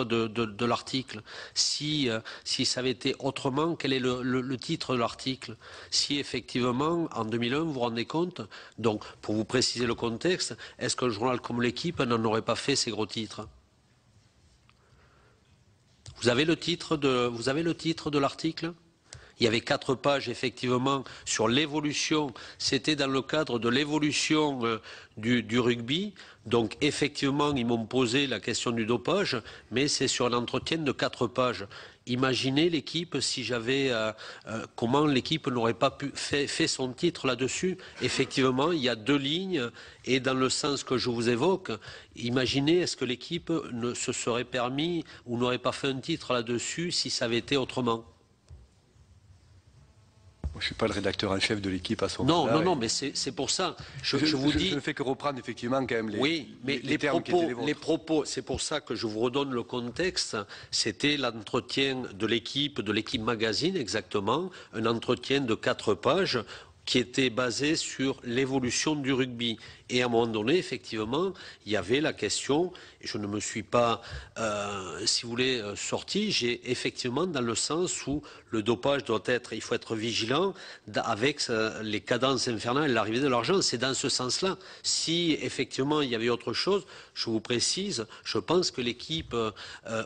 de l'article? Si ça avait été autrement, quel est le titre de l'article? Si effectivement, en 2001, vous vous rendez compte, donc pour vous préciser le contexte, est-ce qu'un journal comme l'Équipe n'en aurait pas fait ces gros titres? Vous avez le titre de l'article? Il y avait 4 pages effectivement sur l'évolution. C'était dans le cadre de l'évolution du rugby. Donc effectivement, ils m'ont posé la question du dopage, mais c'est sur un entretien de 4 pages. Imaginez l'équipe si j'avais comment l'équipe n'aurait pas pu fait son titre là-dessus. Effectivement, il y a 2 lignes et dans le sens que je vous évoque, imaginez est-ce que l'équipe ne se serait permis ou n'aurait pas fait un titre là-dessus si ça avait été autrement. Je ne suis pas le rédacteur en chef de l'équipe à ce moment-là. Non, mais c'est pour ça. Je vous dis. Je ne fais que reprendre effectivement quand même les termes qui étaient les vôtres. Les propos, c'est pour ça que je vous redonne le contexte. C'était l'entretien de l'équipe magazine exactement, un entretien de 4 pages qui était basé sur l'évolution du rugby. Et à un moment donné, effectivement, il y avait la question, et je ne me suis pas, si vous voulez, sorti, j'ai effectivement dans le sens où le dopage doit être, il faut être vigilant avec les cadences infernales et l'arrivée de l'argent. C'est dans ce sens-là. Si effectivement il y avait autre chose, je vous précise, je pense que l'équipe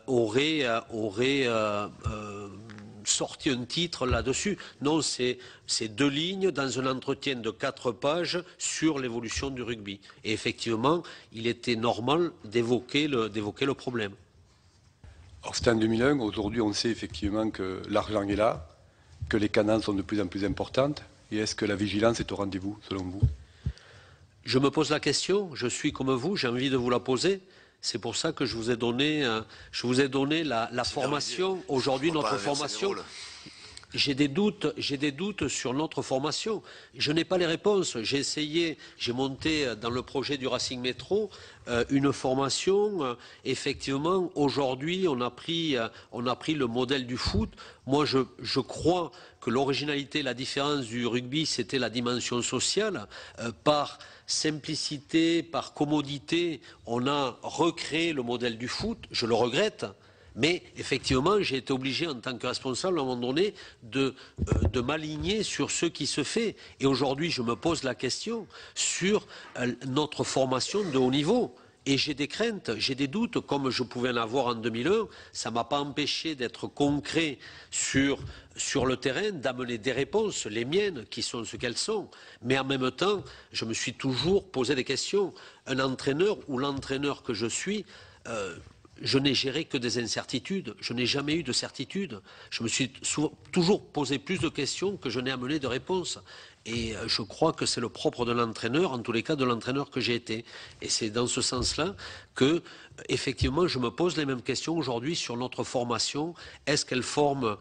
aurait sorti un titre là-dessus. Non, c'est 2 lignes dans un entretien de 4 pages sur l'évolution du rugby. Et effectivement, il était normal d'évoquer le problème. Alors c'était en 2001, aujourd'hui on sait effectivement que l'argent est là, que les cadences sont de plus en plus importantes. Et est-ce que la vigilance est au rendez-vous, selon vous? Je me pose la question, je suis comme vous, j'ai envie de vous la poser. C'est pour ça que je vous ai donné la formation. Aujourd'hui, notre formation. J'ai des doutes sur notre formation. Je n'ai pas les réponses. J'ai essayé, j'ai monté dans le projet du Racing Métro une formation. Effectivement, aujourd'hui, on a pris le modèle du foot. Moi, je crois que l'originalité, la différence du rugby, c'était la dimension sociale. Par simplicité, par commodité, on a recréé le modèle du foot. Je le regrette. Mais effectivement, j'ai été obligé en tant que responsable à un moment donné de m'aligner sur ce qui se fait. Et aujourd'hui, je me pose la question sur notre formation de haut niveau. Et j'ai des craintes, j'ai des doutes, comme je pouvais en avoir en 2001. Ça ne m'a pas empêché d'être concret sur le terrain, d'amener des réponses, les miennes, qui sont ce qu'elles sont. Mais en même temps, je me suis toujours posé des questions. Un entraîneur ou l'entraîneur que je suis... je n'ai géré que des incertitudes, je n'ai jamais eu de certitude. Je me suis toujours posé plus de questions que je n'ai amené de réponses. Et je crois que c'est le propre de l'entraîneur, en tous les cas de l'entraîneur que j'ai été. Et c'est dans ce sens-là que, effectivement, je me pose les mêmes questions aujourd'hui sur notre formation. Est-ce qu'elle forme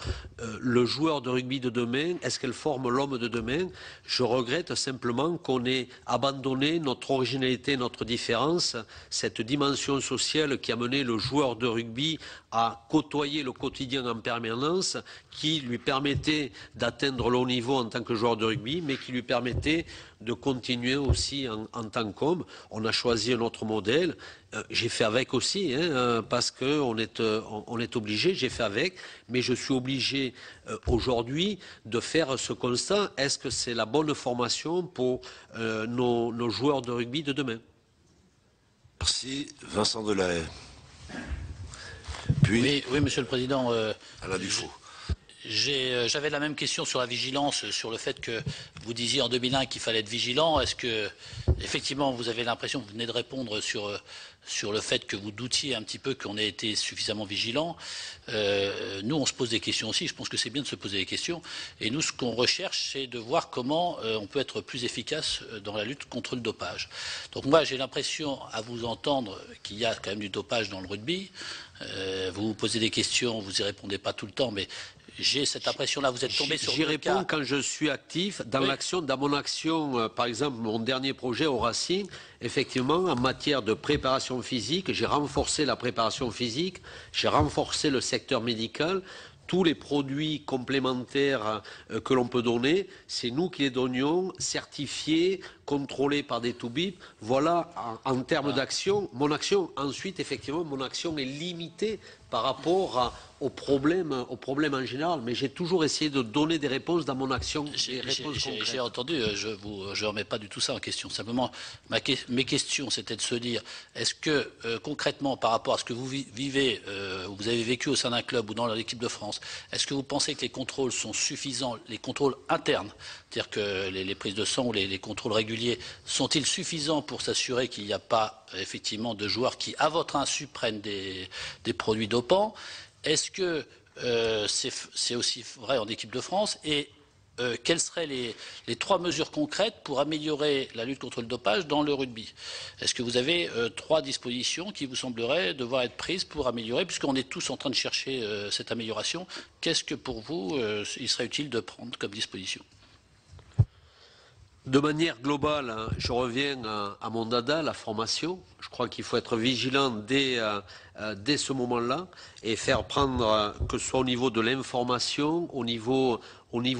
le joueur de rugby de demain? Est-ce qu'elle forme l'homme de demain? Je regrette simplement qu'on ait abandonné notre originalité, notre différence, cette dimension sociale qui a mené le joueur de rugby à côtoyer le quotidien en permanence, qui lui permettait d'atteindre le haut niveau en tant que joueur de rugby, mais qui lui permettait de continuer aussi en tant qu'homme. On a choisi un autre modèle. J'ai fait avec aussi, parce qu'on est obligé, j'ai fait avec, mais je suis obligé aujourd'hui de faire ce constat. Est-ce que c'est la bonne formation pour nos joueurs de rugby de demain? Merci. Vincent Delahaye. Puis, oui, Monsieur le Président. Alain Dufault. J'avais la même question sur la vigilance, sur le fait que vous disiez en 2001 qu'il fallait être vigilant. Est-ce que, effectivement, vous avez l'impression, vous venez de répondre sur le fait que vous doutiez un petit peu qu'on ait été suffisamment vigilant. Nous, on se pose des questions aussi. Je pense que c'est bien de se poser des questions. Et nous, ce qu'on recherche, c'est de voir comment on peut être plus efficace dans la lutte contre le dopage. Donc moi, j'ai l'impression, à vous entendre, qu'il y a quand même du dopage dans le rugby. Vous vous posez des questions, vous y répondez pas tout le temps, mais j'ai cette impression-là. Vous êtes tombé sur J'y deux cas. réponds quand je suis actif dans Oui. l'action, dans mon action, par exemple, mon dernier projet au Racing, effectivement, en matière de préparation physique, j'ai renforcé la préparation physique, j'ai renforcé le secteur médical. Tous les produits complémentaires que l'on peut donner, c'est nous qui les donnions, certifiés, contrôlés par des toubibs. Voilà, en termes d'action, mon action. Ensuite, effectivement, mon action est limitée par rapport aux problèmes en général. Mais j'ai toujours essayé de donner des réponses dans mon action. J'ai entendu, je ne remets pas du tout ça en question. Simplement, mes questions, c'était de se dire, est-ce que concrètement, par rapport à ce que vous vivez, vous avez vécu au sein d'un club ou dans l'équipe de France, est-ce que vous pensez que les contrôles sont suffisants, les contrôles internes, c'est-à-dire que les prises de sang ou les contrôles réguliers, sont-ils suffisants pour s'assurer qu'il n'y a pas effectivement de joueurs qui, à votre insu, prennent des produits dopants? Est-ce que c'est aussi vrai en équipe de France? Et quelles seraient les 3 mesures concrètes pour améliorer la lutte contre le dopage dans le rugby? Est-ce que vous avez 3 dispositions qui vous sembleraient devoir être prises pour améliorer, puisqu'on est tous en train de chercher cette amélioration? Qu'est-ce que pour vous, il serait utile de prendre comme disposition? De manière globale, je reviens à mon dada, la formation. Je crois qu'il faut être vigilant dès ce moment-là et faire prendre, que ce soit au niveau de l'information, au niveau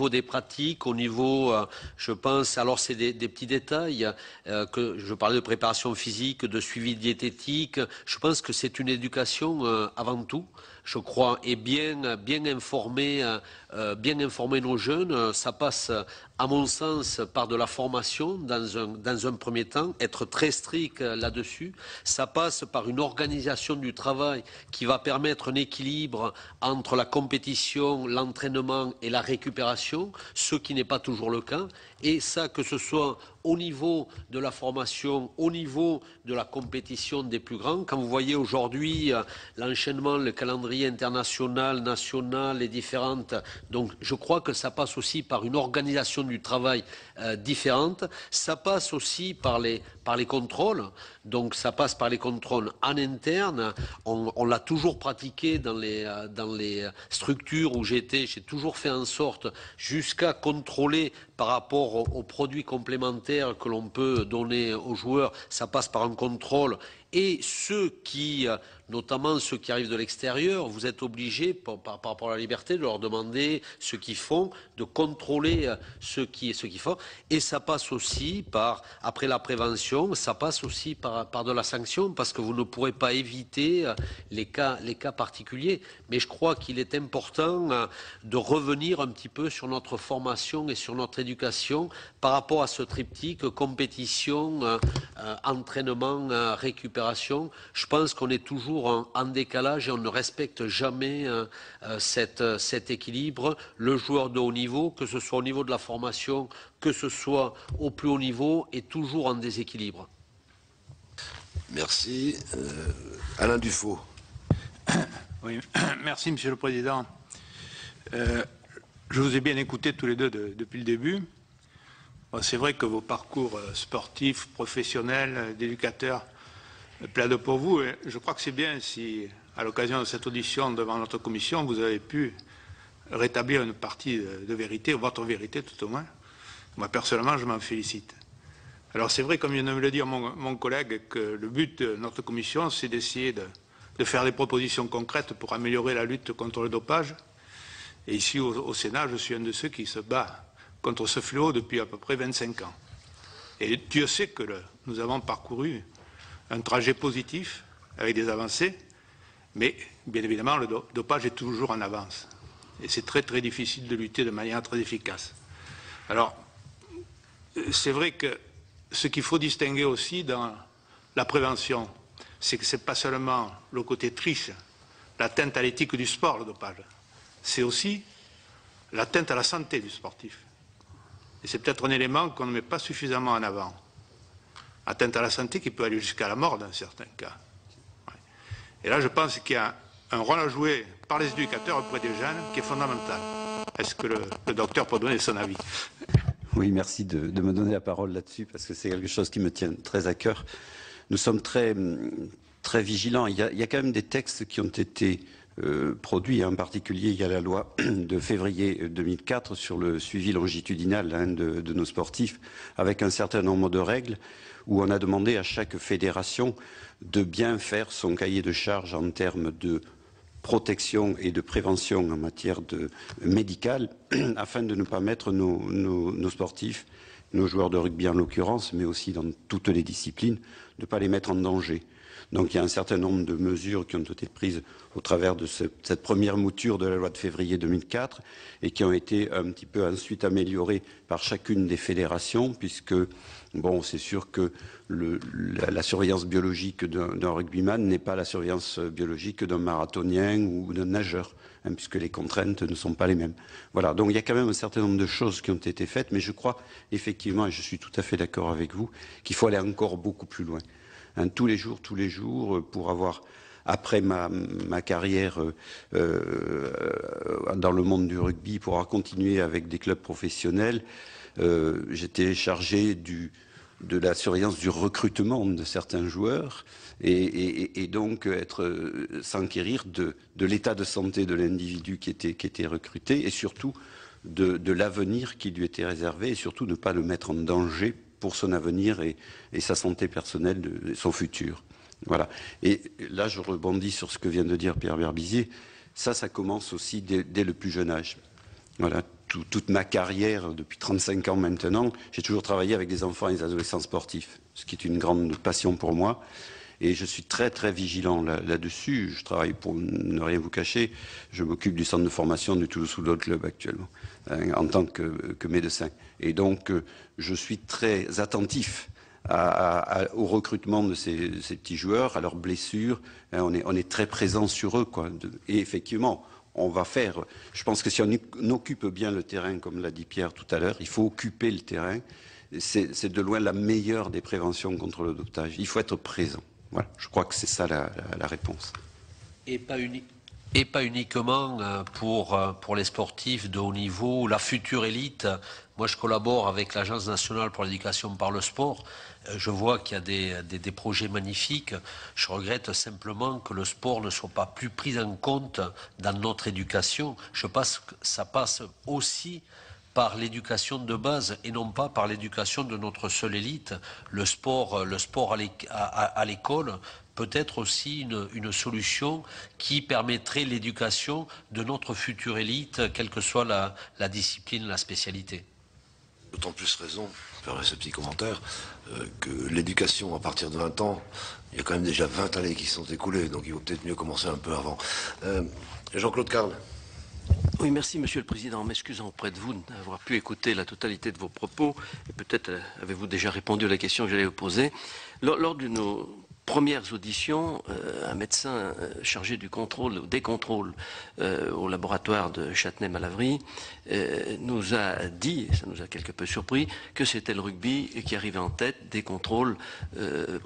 des pratiques, au niveau, je pense, alors c'est des petits détails, que je parlais de préparation physique, de suivi diététique. Je pense que c'est une éducation avant tout, je crois, et bien informer nos jeunes. Ça passe, à mon sens, par de la formation dans un premier temps, être très strict là-dessus. Ça passe par une organisation du travail qui va permettre un équilibre entre la compétition, l'entraînement et la récupération, ce qui n'est pas toujours le cas. Et ça, que ce soit au niveau de la formation, au niveau de la compétition des plus grands. Quand vous voyez aujourd'hui l'enchaînement, le calendrier international, national, les différentes... Donc je crois que ça passe aussi par une organisation du travail différente. Ça passe aussi par les contrôles. Donc ça passe par les contrôles en interne. On l'a toujours pratiqué dans les structures où j'étais. J'ai toujours fait en sorte jusqu'à contrôler par rapport aux produits complémentaires que l'on peut donner aux joueurs. Ça passe par un contrôle. Et ceux qui, notamment ceux qui arrivent de l'extérieur, vous êtes obligés, par rapport à la liberté, de leur demander ce qu'ils font, de contrôler ce qu'ils font. Et ça passe aussi par, après la prévention, ça passe aussi par de la sanction, parce que vous ne pourrez pas éviter les cas particuliers. Mais je crois qu'il est important de revenir un petit peu sur notre formation et sur notre éducation par rapport à ce triptyque compétition, entraînement, récupération. Je pense qu'on est toujours en décalage et on ne respecte jamais cet équilibre. Le joueur de haut niveau, que ce soit au niveau de la formation, que ce soit au plus haut niveau, est toujours en déséquilibre. Merci. Alain Dufaux. Oui, merci Monsieur le Président. Je vous ai bien écouté tous les deux depuis le début. C'est vrai que vos parcours sportifs, professionnels, d'éducateurs plaident pour vous. Et je crois que c'est bien si, à l'occasion de cette audition devant notre commission, vous avez pu rétablir une partie de vérité, ou votre vérité tout au moins. Moi, personnellement, je m'en félicite. Alors c'est vrai, comme vient de me le dire mon collègue, que le but de notre commission, c'est d'essayer de faire des propositions concrètes pour améliorer la lutte contre le dopage. Et ici, au Sénat, je suis un de ceux qui se bat contre ce fléau depuis à peu près 25 ans. Et Dieu sait que nous avons parcouru un trajet positif, avec des avancées, mais bien évidemment, le dopage est toujours en avance. Et c'est très très difficile de lutter de manière très efficace. Alors, c'est vrai que ce qu'il faut distinguer aussi dans la prévention, c'est que ce n'est pas seulement le côté triche, l'atteinte à l'éthique du sport, le dopage. C'est aussi l'atteinte à la santé du sportif. Et c'est peut-être un élément qu'on ne met pas suffisamment en avant. Atteinte à la santé qui peut aller jusqu'à la mort dans certains cas. Ouais. Et là, je pense qu'il y a un rôle à jouer par les éducateurs auprès des jeunes qui est fondamental. Est-ce que le docteur peut donner son avis? Oui, merci de me donner la parole là-dessus, parce que c'est quelque chose qui me tient très à cœur. Nous sommes très vigilants. Il y a quand même des textes qui ont été produits. En particulier, il y a la loi de février 2004 sur le suivi longitudinal de nos sportifs, avec un certain nombre de règles, où on a demandé à chaque fédération de bien faire son cahier de charges en termes de protection et de prévention en matière médicale, afin de ne pas mettre nos sportifs, nos joueurs de rugby en l'occurrence, mais aussi dans toutes les disciplines, de ne pas les mettre en danger. Donc il y a un certain nombre de mesures qui ont été prises au travers de cette première mouture de la loi de février 2004 et qui ont été un petit peu ensuite améliorées par chacune des fédérations, puisque bon, c'est sûr que la surveillance biologique d'un rugbyman n'est pas la surveillance biologique d'un marathonien ou d'un nageur, puisque les contraintes ne sont pas les mêmes. Voilà, donc il y a quand même un certain nombre de choses qui ont été faites, mais je crois effectivement, et je suis tout à fait d'accord avec vous, qu'il faut aller encore beaucoup plus loin. Tous les jours, pour avoir, après ma carrière dans le monde du rugby, pour avoir continué avec des clubs professionnels, j'étais chargé de la surveillance du recrutement de certains joueurs et donc s'enquérir de l'état de santé de l'individu qui était recruté et surtout de l'avenir qui lui était réservé et surtout ne pas le mettre en danger pour son avenir et sa santé personnelle, son futur. Voilà. Et là, je rebondis sur ce que vient de dire Pierre Berbizier. Ça commence aussi dès le plus jeune âge. Voilà. Toute ma carrière, depuis 35 ans maintenant, j'ai toujours travaillé avec des enfants et des adolescents sportifs, ce qui est une grande passion pour moi. Et je suis très très vigilant là-dessus. Je travaille, pour ne rien vous cacher, je m'occupe du centre de formation du Toulouse Football Club actuellement, en tant que médecin. Et donc, je suis très attentif au recrutement de ces petits joueurs, à leurs blessures. On est très présent sur eux, quoi. Et effectivement, on va faire. Je pense que si on occupe bien le terrain, comme l'a dit Pierre tout à l'heure, il faut occuper le terrain. C'est de loin la meilleure des préventions contre le dopage. Il faut être présent. Voilà, je crois que c'est ça la réponse. Et pas uniquement pour les sportifs de haut niveau, la future élite. Moi, je collabore avec l'Agence nationale pour l'éducation par le sport. Je vois qu'il y a des projets magnifiques. Je regrette simplement que le sport ne soit pas plus pris en compte dans notre éducation. Je pense que ça passe aussi par l'éducation de base et non pas par l'éducation de notre seule élite. Le sport à l'école peut être aussi une solution qui permettrait l'éducation de notre future élite, quelle que soit la discipline, la spécialité. D'autant plus raison, faire ce petit commentaire, que l'éducation à partir de 20 ans, il y a quand même déjà 20 années qui sont écoulées, donc il vaut peut-être mieux commencer un peu avant. Jean-Claude Carle. Oui, merci Monsieur le Président. M'excusant auprès de vous d'avoir pu écouter la totalité de vos propos, et peut-être avez-vous déjà répondu à la question que j'allais vous poser. Lors de nos premières auditions, un médecin chargé du contrôle, des contrôles au laboratoire de Châtenay-Malabry nous a dit, ça nous a quelque peu surpris, que c'était le rugby qui arrivait en tête des contrôles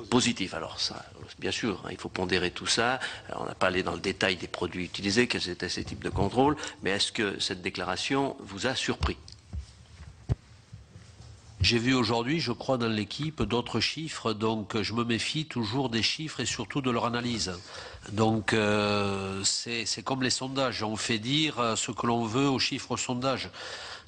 positifs. Alors ça, bien sûr, il faut pondérer tout ça. Alors, on n'a pas allé dans le détail des produits utilisés, quels étaient ces types de contrôles, mais est-ce que cette déclaration vous a surpris ? J'ai vu aujourd'hui, je crois, dans l'équipe, d'autres chiffres, donc je me méfie toujours des chiffres et surtout de leur analyse. Donc c'est comme les sondages, on fait dire ce que l'on veut aux chiffres au sondage.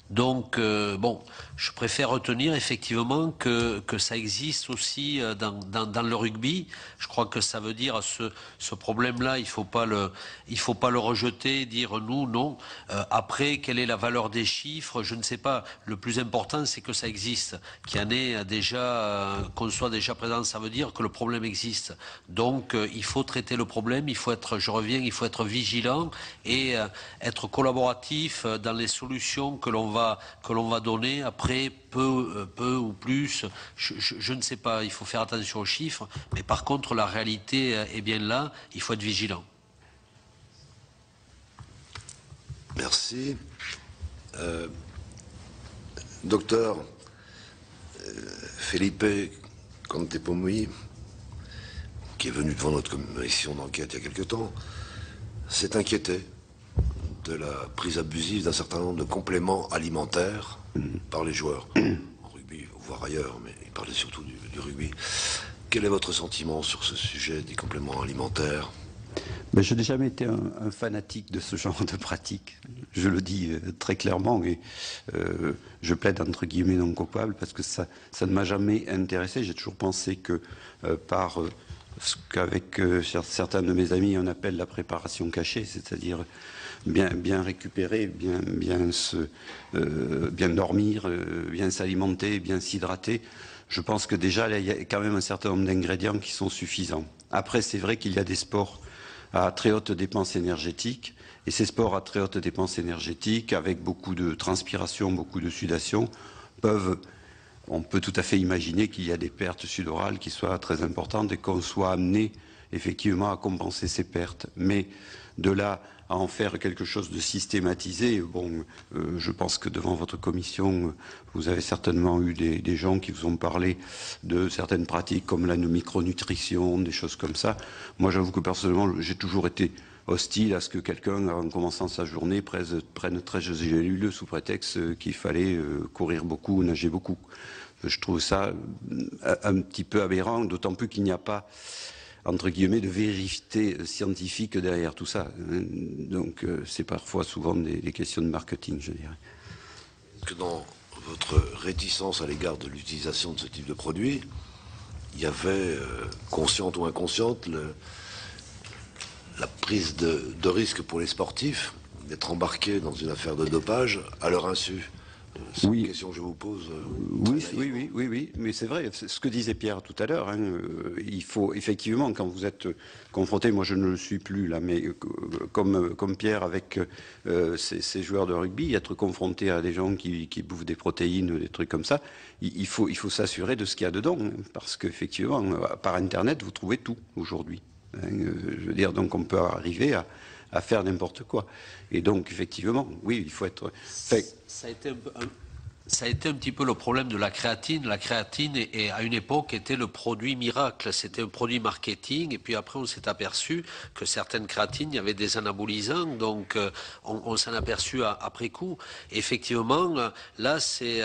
Donc, bon, je préfère retenir effectivement que ça existe aussi dans le rugby. Je crois que ça veut dire ce problème-là, il faut pas le rejeter, dire nous, non. Après, quelle est la valeur des chiffres? Je ne sais pas. Le plus important, c'est que ça existe, qu'il y en ait déjà, qu'on soit déjà présent. Ça veut dire que le problème existe. Donc, il faut traiter le problème. Il faut être, je reviens, il faut être vigilant et être collaboratif dans les solutions que l'on va donner. Après, peu ou plus, je ne sais pas, il faut faire attention aux chiffres, mais par contre la réalité est bien là, il faut être vigilant. Merci. Docteur Felipe Cantepomui, qui est venu devant notre commission d'enquête il y a quelque temps, s'est inquiété de la prise abusive d'un certain nombre de compléments alimentaires par les joueurs, en rugby, voire ailleurs, mais il parlait surtout du rugby. Quel est votre sentiment sur ce sujet des compléments alimentaires ? Ben, je n'ai jamais été un fanatique de ce genre de pratique. Je le dis très clairement et je plaide entre guillemets non coupable parce que ça ne m'a jamais intéressé. J'ai toujours pensé que par ce qu'avec certains de mes amis on appelle la préparation cachée, c'est-à-dire bien récupérer, bien dormir, bien s'alimenter, bien s'hydrater. Je pense que déjà là, il y a quand même un certain nombre d'ingrédients qui sont suffisants. Après, c'est vrai qu'il y a des sports à très haute dépense énergétique. Et ces sports à très haute dépense énergétique, avec beaucoup de transpiration, beaucoup de sudation, on peut tout à fait imaginer qu'il y a des pertes sudorales qui soient très importantes et qu'on soit amené effectivement à compenser ces pertes. Mais de là à en faire quelque chose de systématisé, bon, je pense que devant votre commission, vous avez certainement eu des gens qui vous ont parlé de certaines pratiques comme la micronutrition, des choses comme ça. Moi, j'avoue que personnellement, j'ai toujours été hostile à ce que quelqu'un, en commençant sa journée, prenne 13 gélules sous prétexte qu'il fallait courir beaucoup, nager beaucoup. Je trouve ça un petit peu aberrant, d'autant plus qu'il n'y a pas, entre guillemets, de vérité scientifique derrière tout ça. Donc c'est parfois souvent des questions de marketing, je dirais. Que dans votre réticence à l'égard de l'utilisation de ce type de produit, il y avait, consciente ou inconsciente, la prise de risque pour les sportifs d'être embarqués dans une affaire de dopage à leur insu. C'est une question que je vous pose. Oui, mais c'est vrai, ce que disait Pierre tout à l'heure, il faut effectivement, quand vous êtes confronté, moi je ne le suis plus là, mais comme Pierre avec ces joueurs de rugby, être confronté à des gens qui bouffent des protéines, des trucs comme ça, il faut s'assurer de ce qu'il y a dedans, parce qu'effectivement, par Internet, vous trouvez tout aujourd'hui. Je veux dire, donc on peut arriver à faire n'importe quoi. Et donc, effectivement, oui, il faut être... Ça a été un petit peu le problème de la créatine. La créatine, à une époque, était le produit miracle. C'était un produit marketing. Et puis après, on s'est aperçu que certaines créatines, il y avait des anabolisants. Donc, on s'en a aperçu après coup. Effectivement, là, c'est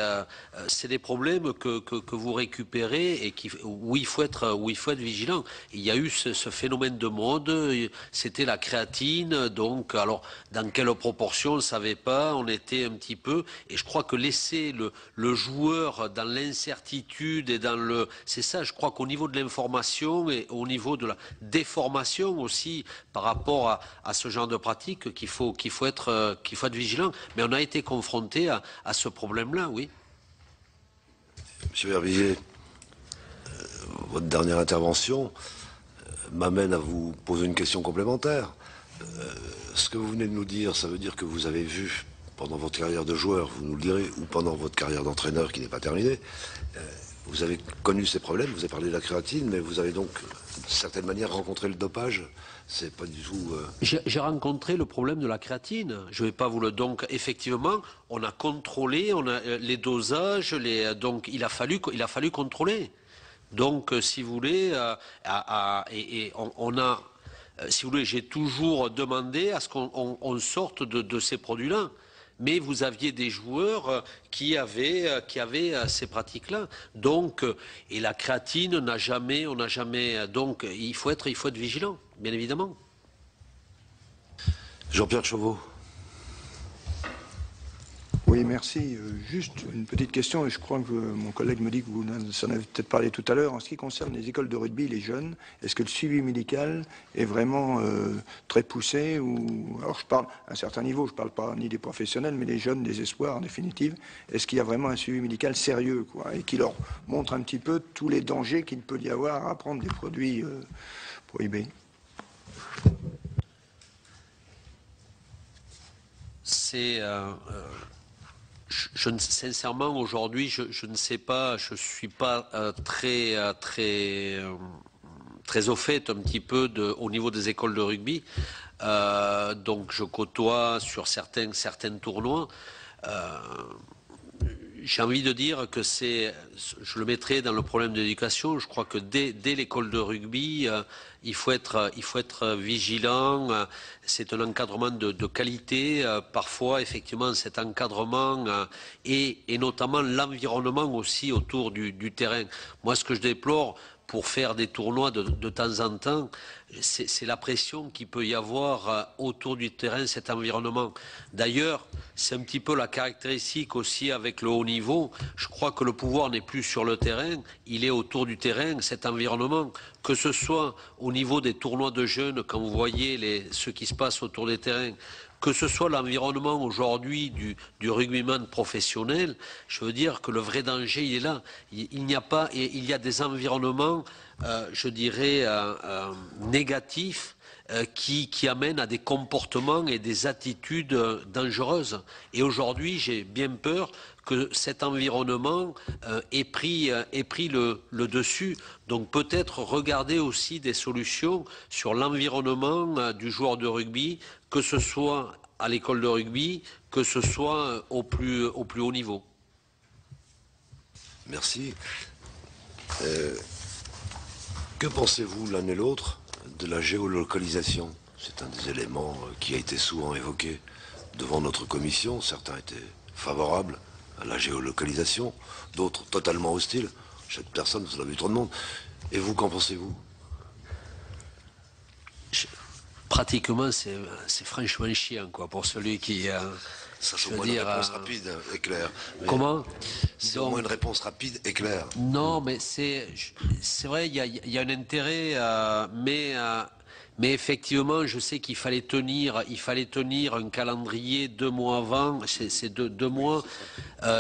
des problèmes que vous récupérez et où il faut être vigilant. Il y a eu ce phénomène de mode. C'était la créatine. Donc, alors, dans quelle proportion, on ne savait pas. On était un petit peu... Et je crois que laisser le joueur dans l'incertitude et c'est ça, je crois qu'au niveau de l'information et au niveau de la déformation aussi par rapport à ce genre de pratique qu'il faut être vigilant. Mais on a été confronté à ce problème-là, oui. Monsieur Vervilliers, votre dernière intervention m'amène à vous poser une question complémentaire. Ce que vous venez de nous dire, ça veut dire que vous avez vu pendant votre carrière de joueur, vous nous le direz, ou pendant votre carrière d'entraîneur qui n'est pas terminée, vous avez connu ces problèmes, vous avez parlé de la créatine, mais vous avez donc, d'une certaine manière, rencontré le dopage. C'est pas du tout... J'ai rencontré le problème de la créatine. Je vais pas vous le... Donc, effectivement, on a contrôlé, les dosages, donc il a fallu contrôler. Donc, si vous voulez, si vous voulez, j'ai toujours demandé à ce qu'on sorte de ces produits-là. Mais vous aviez des joueurs qui avaient ces pratiques-là. Donc, et la créatine, on n'a jamais. Donc, il faut être vigilant, bien évidemment. Jean-Pierre Chauveau. Oui, merci. Juste une petite question, et je crois que mon collègue me dit que vous en avez peut-être parlé tout à l'heure. En ce qui concerne les écoles de rugby, les jeunes, est-ce que le suivi médical est vraiment très poussé alors je parle à un certain niveau, je ne parle pas ni des professionnels, mais des jeunes, des espoirs en définitive. Est-ce qu'il y a vraiment un suivi médical sérieux, et qui leur montre un petit peu tous les dangers qu'il peut y avoir à prendre des produits prohibés? Sincèrement, aujourd'hui, je ne sais pas, je suis pas très au fait un petit peu au niveau des écoles de rugby. Donc, je côtoie sur certains tournois. j'ai envie de dire que je le mettrai dans le problème de l'éducation. Je crois que dès l'école de rugby, il faut être vigilant. C'est un encadrement de qualité. Parfois, effectivement, cet encadrement et notamment l'environnement aussi autour du terrain. Moi, ce que je déplore pour faire des tournois de temps en temps, c'est la pression qu'il peut y avoir autour du terrain, cet environnement. D'ailleurs, c'est un petit peu la caractéristique aussi avec le haut niveau. Je crois que le pouvoir n'est plus sur le terrain, il est autour du terrain, cet environnement. Que ce soit au niveau des tournois de jeunes, quand vous voyez ce qui se passe autour des terrains, que ce soit l'environnement aujourd'hui du rugbyman professionnel, je veux dire que le vrai danger, il est là. Il y a des environnements, je dirais, négatifs qui amènent à des comportements et des attitudes dangereuses. Et aujourd'hui, j'ai bien peur que cet environnement ait pris le dessus. Donc peut-être regarder aussi des solutions sur l'environnement du joueur de rugby, que ce soit à l'école de rugby, que ce soit au plus haut niveau. Merci. Que pensez-vous l'un et l'autre de la géolocalisation? C'est un des éléments qui a été souvent évoqué devant notre commission. Certains étaient favorables à la géolocalisation, d'autres totalement hostiles. Chaque personne, vous en avez vu trop de monde. Et vous, qu'en pensez-vous? Pratiquement, c'est franchement chiant, quoi, pour celui qui... Ça, c'est au moins une réponse rapide et claire. Comment? C'est au moins une réponse rapide et claire. Non, mais c'est vrai, il y a un intérêt, mais effectivement, je sais qu'il fallait tenir un calendrier 2 mois avant, c'est 2 mois,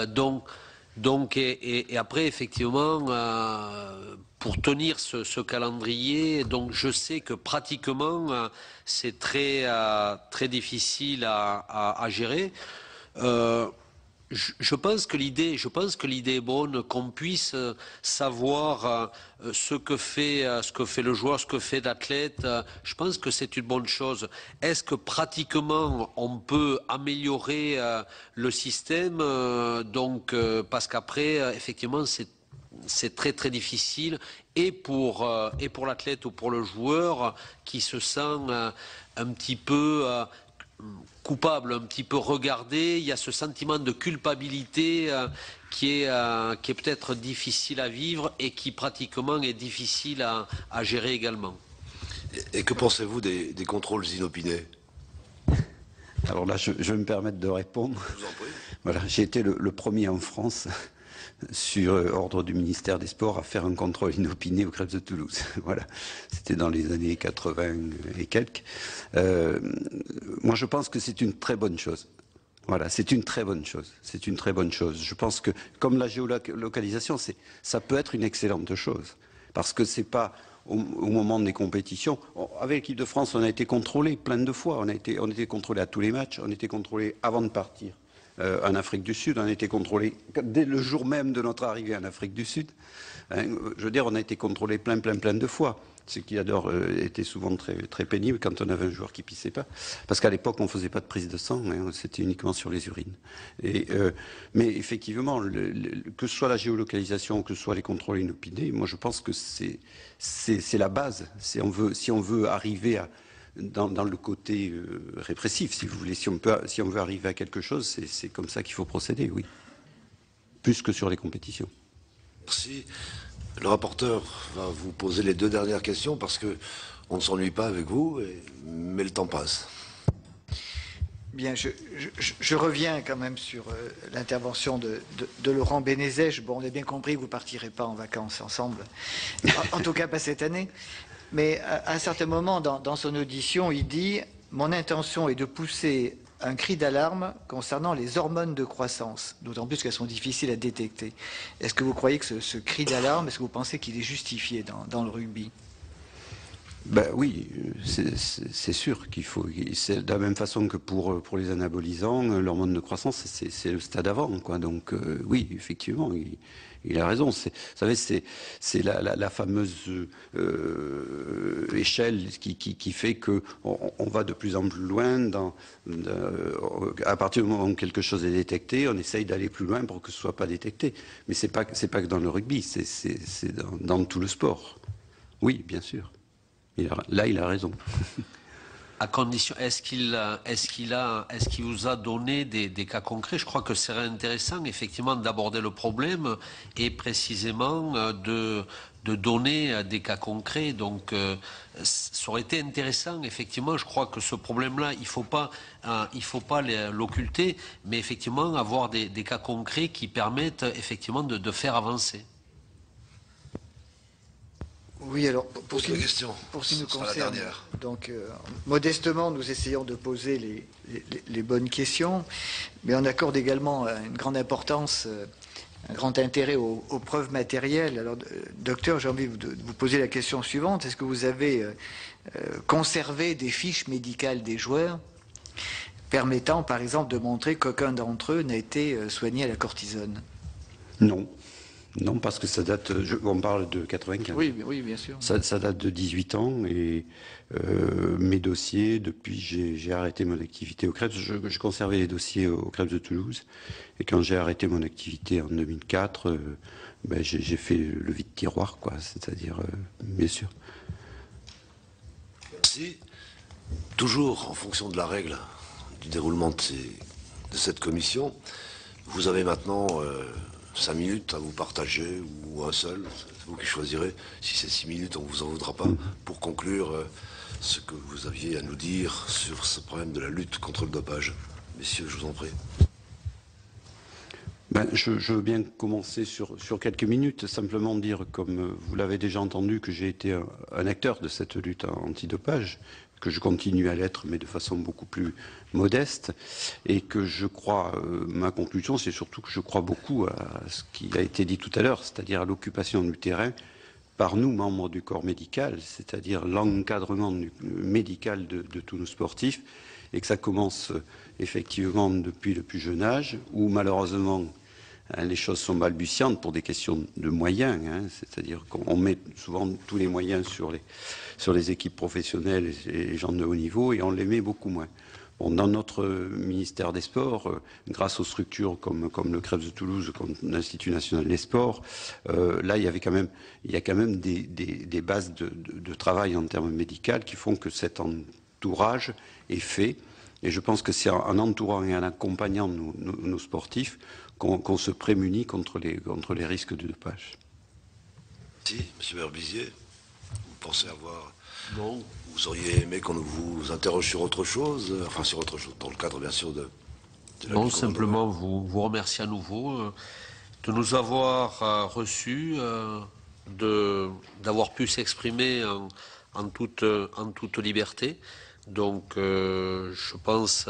donc et après, effectivement, pour tenir ce calendrier, donc je sais que pratiquement c'est très difficile à gérer. Je pense que l'idée est bonne, qu'on puisse savoir ce que fait le joueur, ce que fait l'athlète. Je pense que c'est une bonne chose. Est-ce que pratiquement on peut améliorer le système parce qu'après, effectivement, c'est très très difficile et pour l'athlète ou pour le joueur qui se sent un petit peu coupable, un petit peu regardé. Il y a ce sentiment de culpabilité qui est peut-être difficile à vivre et qui pratiquement est difficile à gérer également. Et que pensez-vous des contrôles inopinés? Alors là, je vais me permettre de répondre. Je vous en prie. Voilà, j'ai été le premier en France sur ordre du ministère des Sports à faire un contrôle inopiné au Crêpes de Toulouse. Voilà, c'était dans les années 80 et quelques. Moi, je pense que c'est une très bonne chose. Voilà, c'est une très bonne chose. C'est une très bonne chose. Je pense que, comme la géolocalisation, ça peut être une excellente chose, parce que c'est pas au moment des compétitions. Avec l'équipe de France, on a été contrôlé plein de fois. On a été contrôlé à tous les matchs. On a été contrôlé avant de partir. En Afrique du Sud, on a été contrôlé dès le jour même de notre arrivée en Afrique du Sud. Je veux dire, on a été contrôlé plein de fois. Ce qui d'abord était souvent très, très pénible quand on avait un joueur qui pissait pas. Parce qu'à l'époque, on ne faisait pas de prise de sang, c'était uniquement sur les urines. Mais effectivement, que ce soit la géolocalisation, que ce soit les contrôles inopinés, moi je pense que c'est la base. Si on veut arriver dans le côté répressif, si vous voulez, si on veut arriver à quelque chose, c'est comme ça qu'il faut procéder, oui. Plus que sur les compétitions. Merci. Le rapporteur va vous poser les 2 dernières questions parce que on ne s'ennuie pas avec vous, mais le temps passe. Bien, je reviens quand même sur l'intervention de Laurent Bénézège. Bon, on a bien compris que vous ne partirez pas en vacances ensemble, en tout cas pas cette année. Mais à un certain moment, dans son audition, il dit « Mon intention est de pousser un cri d'alarme concernant les hormones de croissance, d'autant plus qu'elles sont difficiles à détecter. » Est-ce que vous croyez que ce cri d'alarme, est-ce que vous pensez qu'il est justifié dans le rugby? Ben oui, c'est sûr qu'il faut. C'est de la même façon que pour les anabolisants, l'hormone de croissance, c'est le stade avant, quoi. Donc oui, effectivement, il a raison. Vous savez, c'est la fameuse échelle qui fait que on va de plus en plus loin. À partir du moment où quelque chose est détecté, on essaye d'aller plus loin pour que ce soit pas détecté. Mais c'est pas que dans le rugby, c'est dans tout le sport. Oui, bien sûr. Là, il a raison. À condition, est-ce qu'il vous a donné des cas concrets? Je crois que ce serait intéressant, effectivement, d'aborder le problème et précisément de donner des cas concrets. Donc, ça aurait été intéressant, effectivement. Je crois que ce problème-là, il faut pas l'occulter, mais effectivement avoir des cas concrets qui permettent effectivement de faire avancer. Oui, alors pour ce qui nous concerne, donc modestement, nous essayons de poser les bonnes questions, mais on accorde également une grande importance, un grand intérêt aux preuves matérielles. Alors, docteur, j'ai envie de vous poser la question suivante. Est-ce que vous avez conservé des fiches médicales des joueurs permettant, par exemple, de montrer qu'aucun d'entre eux n'a été soigné à la cortisone? Non. Non, parce que ça date, on parle de 95. Oui, bien sûr. Ça date de 18 ans et mes dossiers, depuis j'ai arrêté mon activité au Krebs, je conservais les dossiers au Krebs de Toulouse et quand j'ai arrêté mon activité en 2004, j'ai fait le vide-tiroir, quoi, c'est-à-dire, bien sûr. Merci. Toujours en fonction de la règle du déroulement de cette commission, vous avez maintenant 5 minutes à vous partager, ou un seul, c'est vous qui choisirez. Si c'est 6 minutes, on ne vous en voudra pas, pour conclure ce que vous aviez à nous dire sur ce problème de la lutte contre le dopage. Messieurs, je vous en prie. Je veux bien commencer sur quelques minutes, simplement dire, comme vous l'avez déjà entendu, que j'ai été un acteur de cette lutte antidopage, que je continue à l'être, mais de façon beaucoup plus modeste, et que je crois, ma conclusion, c'est surtout que je crois beaucoup à ce qui a été dit tout à l'heure, c'est-à-dire à l'occupation du terrain par nous, membres du corps médical, c'est-à-dire l'encadrement médical de tous nos sportifs, et que ça commence effectivement depuis le plus jeune âge, où malheureusement les choses sont balbutiantes pour des questions de moyens, c'est-à-dire qu'on met souvent tous les moyens sur les équipes professionnelles et les gens de haut niveau, et on les met beaucoup moins. Bon, dans notre ministère des Sports, grâce aux structures comme le Krebs de Toulouse, comme l'Institut national des sports, là il y a quand même des bases de travail en termes médicaux qui font que cet entourage est fait. Et je pense que c'est en entourant et en accompagnant nos sportifs qu'on se prémunit contre les risques de dopage. Merci, M. Berbizier. Vous pensez avoir... Non. Vous auriez aimé qu'on vous interroge sur autre chose, enfin sur autre chose, dans le cadre bien sûr de la non, simplement vous remercier à nouveau de nous avoir reçus, d'avoir pu s'exprimer en toute liberté. Donc je pense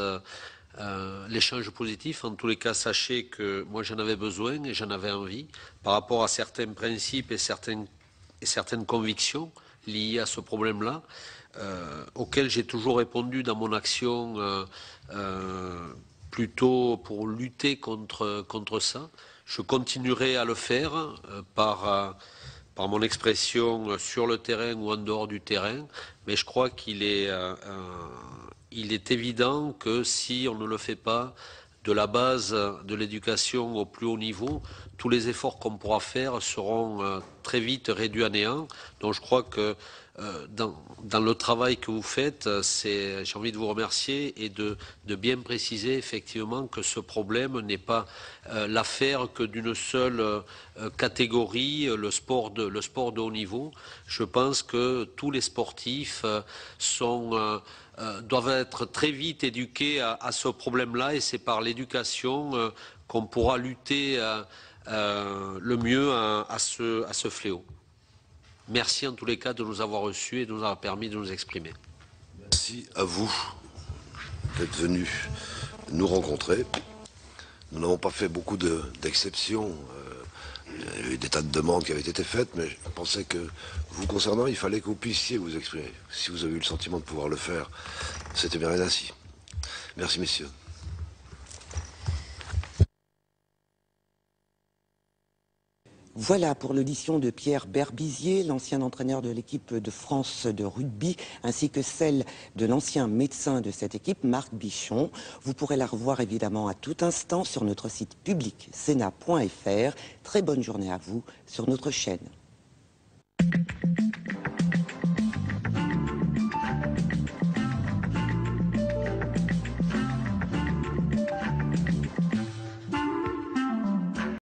l'échange positif, en tous les cas, sachez que moi j'en avais besoin et j'en avais envie par rapport à certains principes et certaines convictions liées à ce problème-là, auxquelles j'ai toujours répondu dans mon action plutôt pour lutter contre ça. Je continuerai à le faire par mon expression sur le terrain ou en dehors du terrain, mais je crois qu'il est évident que si on ne le fait pas de la base de l'éducation au plus haut niveau, tous les efforts qu'on pourra faire seront très vite réduits à néant. Donc je crois que dans le travail que vous faites, j'ai envie de vous remercier et de bien préciser effectivement que ce problème n'est pas l'affaire que d'une seule catégorie, le sport de haut niveau. Je pense que tous les sportifs doivent être très vite éduqués à ce problème-là, et c'est par l'éducation qu'on pourra lutter le mieux à ce fléau. Merci en tous les cas de nous avoir reçus et de nous avoir permis de nous exprimer. Merci à vous d'être venus nous rencontrer. Nous n'avons pas fait beaucoup d'exceptions Il y a eu des tas de demandes qui avaient été faites, mais je pensais que, vous concernant, il fallait que vous puissiez vous exprimer. Si vous avez eu le sentiment de pouvoir le faire, c'était bien ainsi. Merci, messieurs. Voilà pour l'audition de Pierre Berbizier, l'ancien entraîneur de l'équipe de France de rugby, ainsi que celle de l'ancien médecin de cette équipe, Marc Bichon. Vous pourrez la revoir évidemment à tout instant sur notre site public sena.fr. Très bonne journée à vous sur notre chaîne.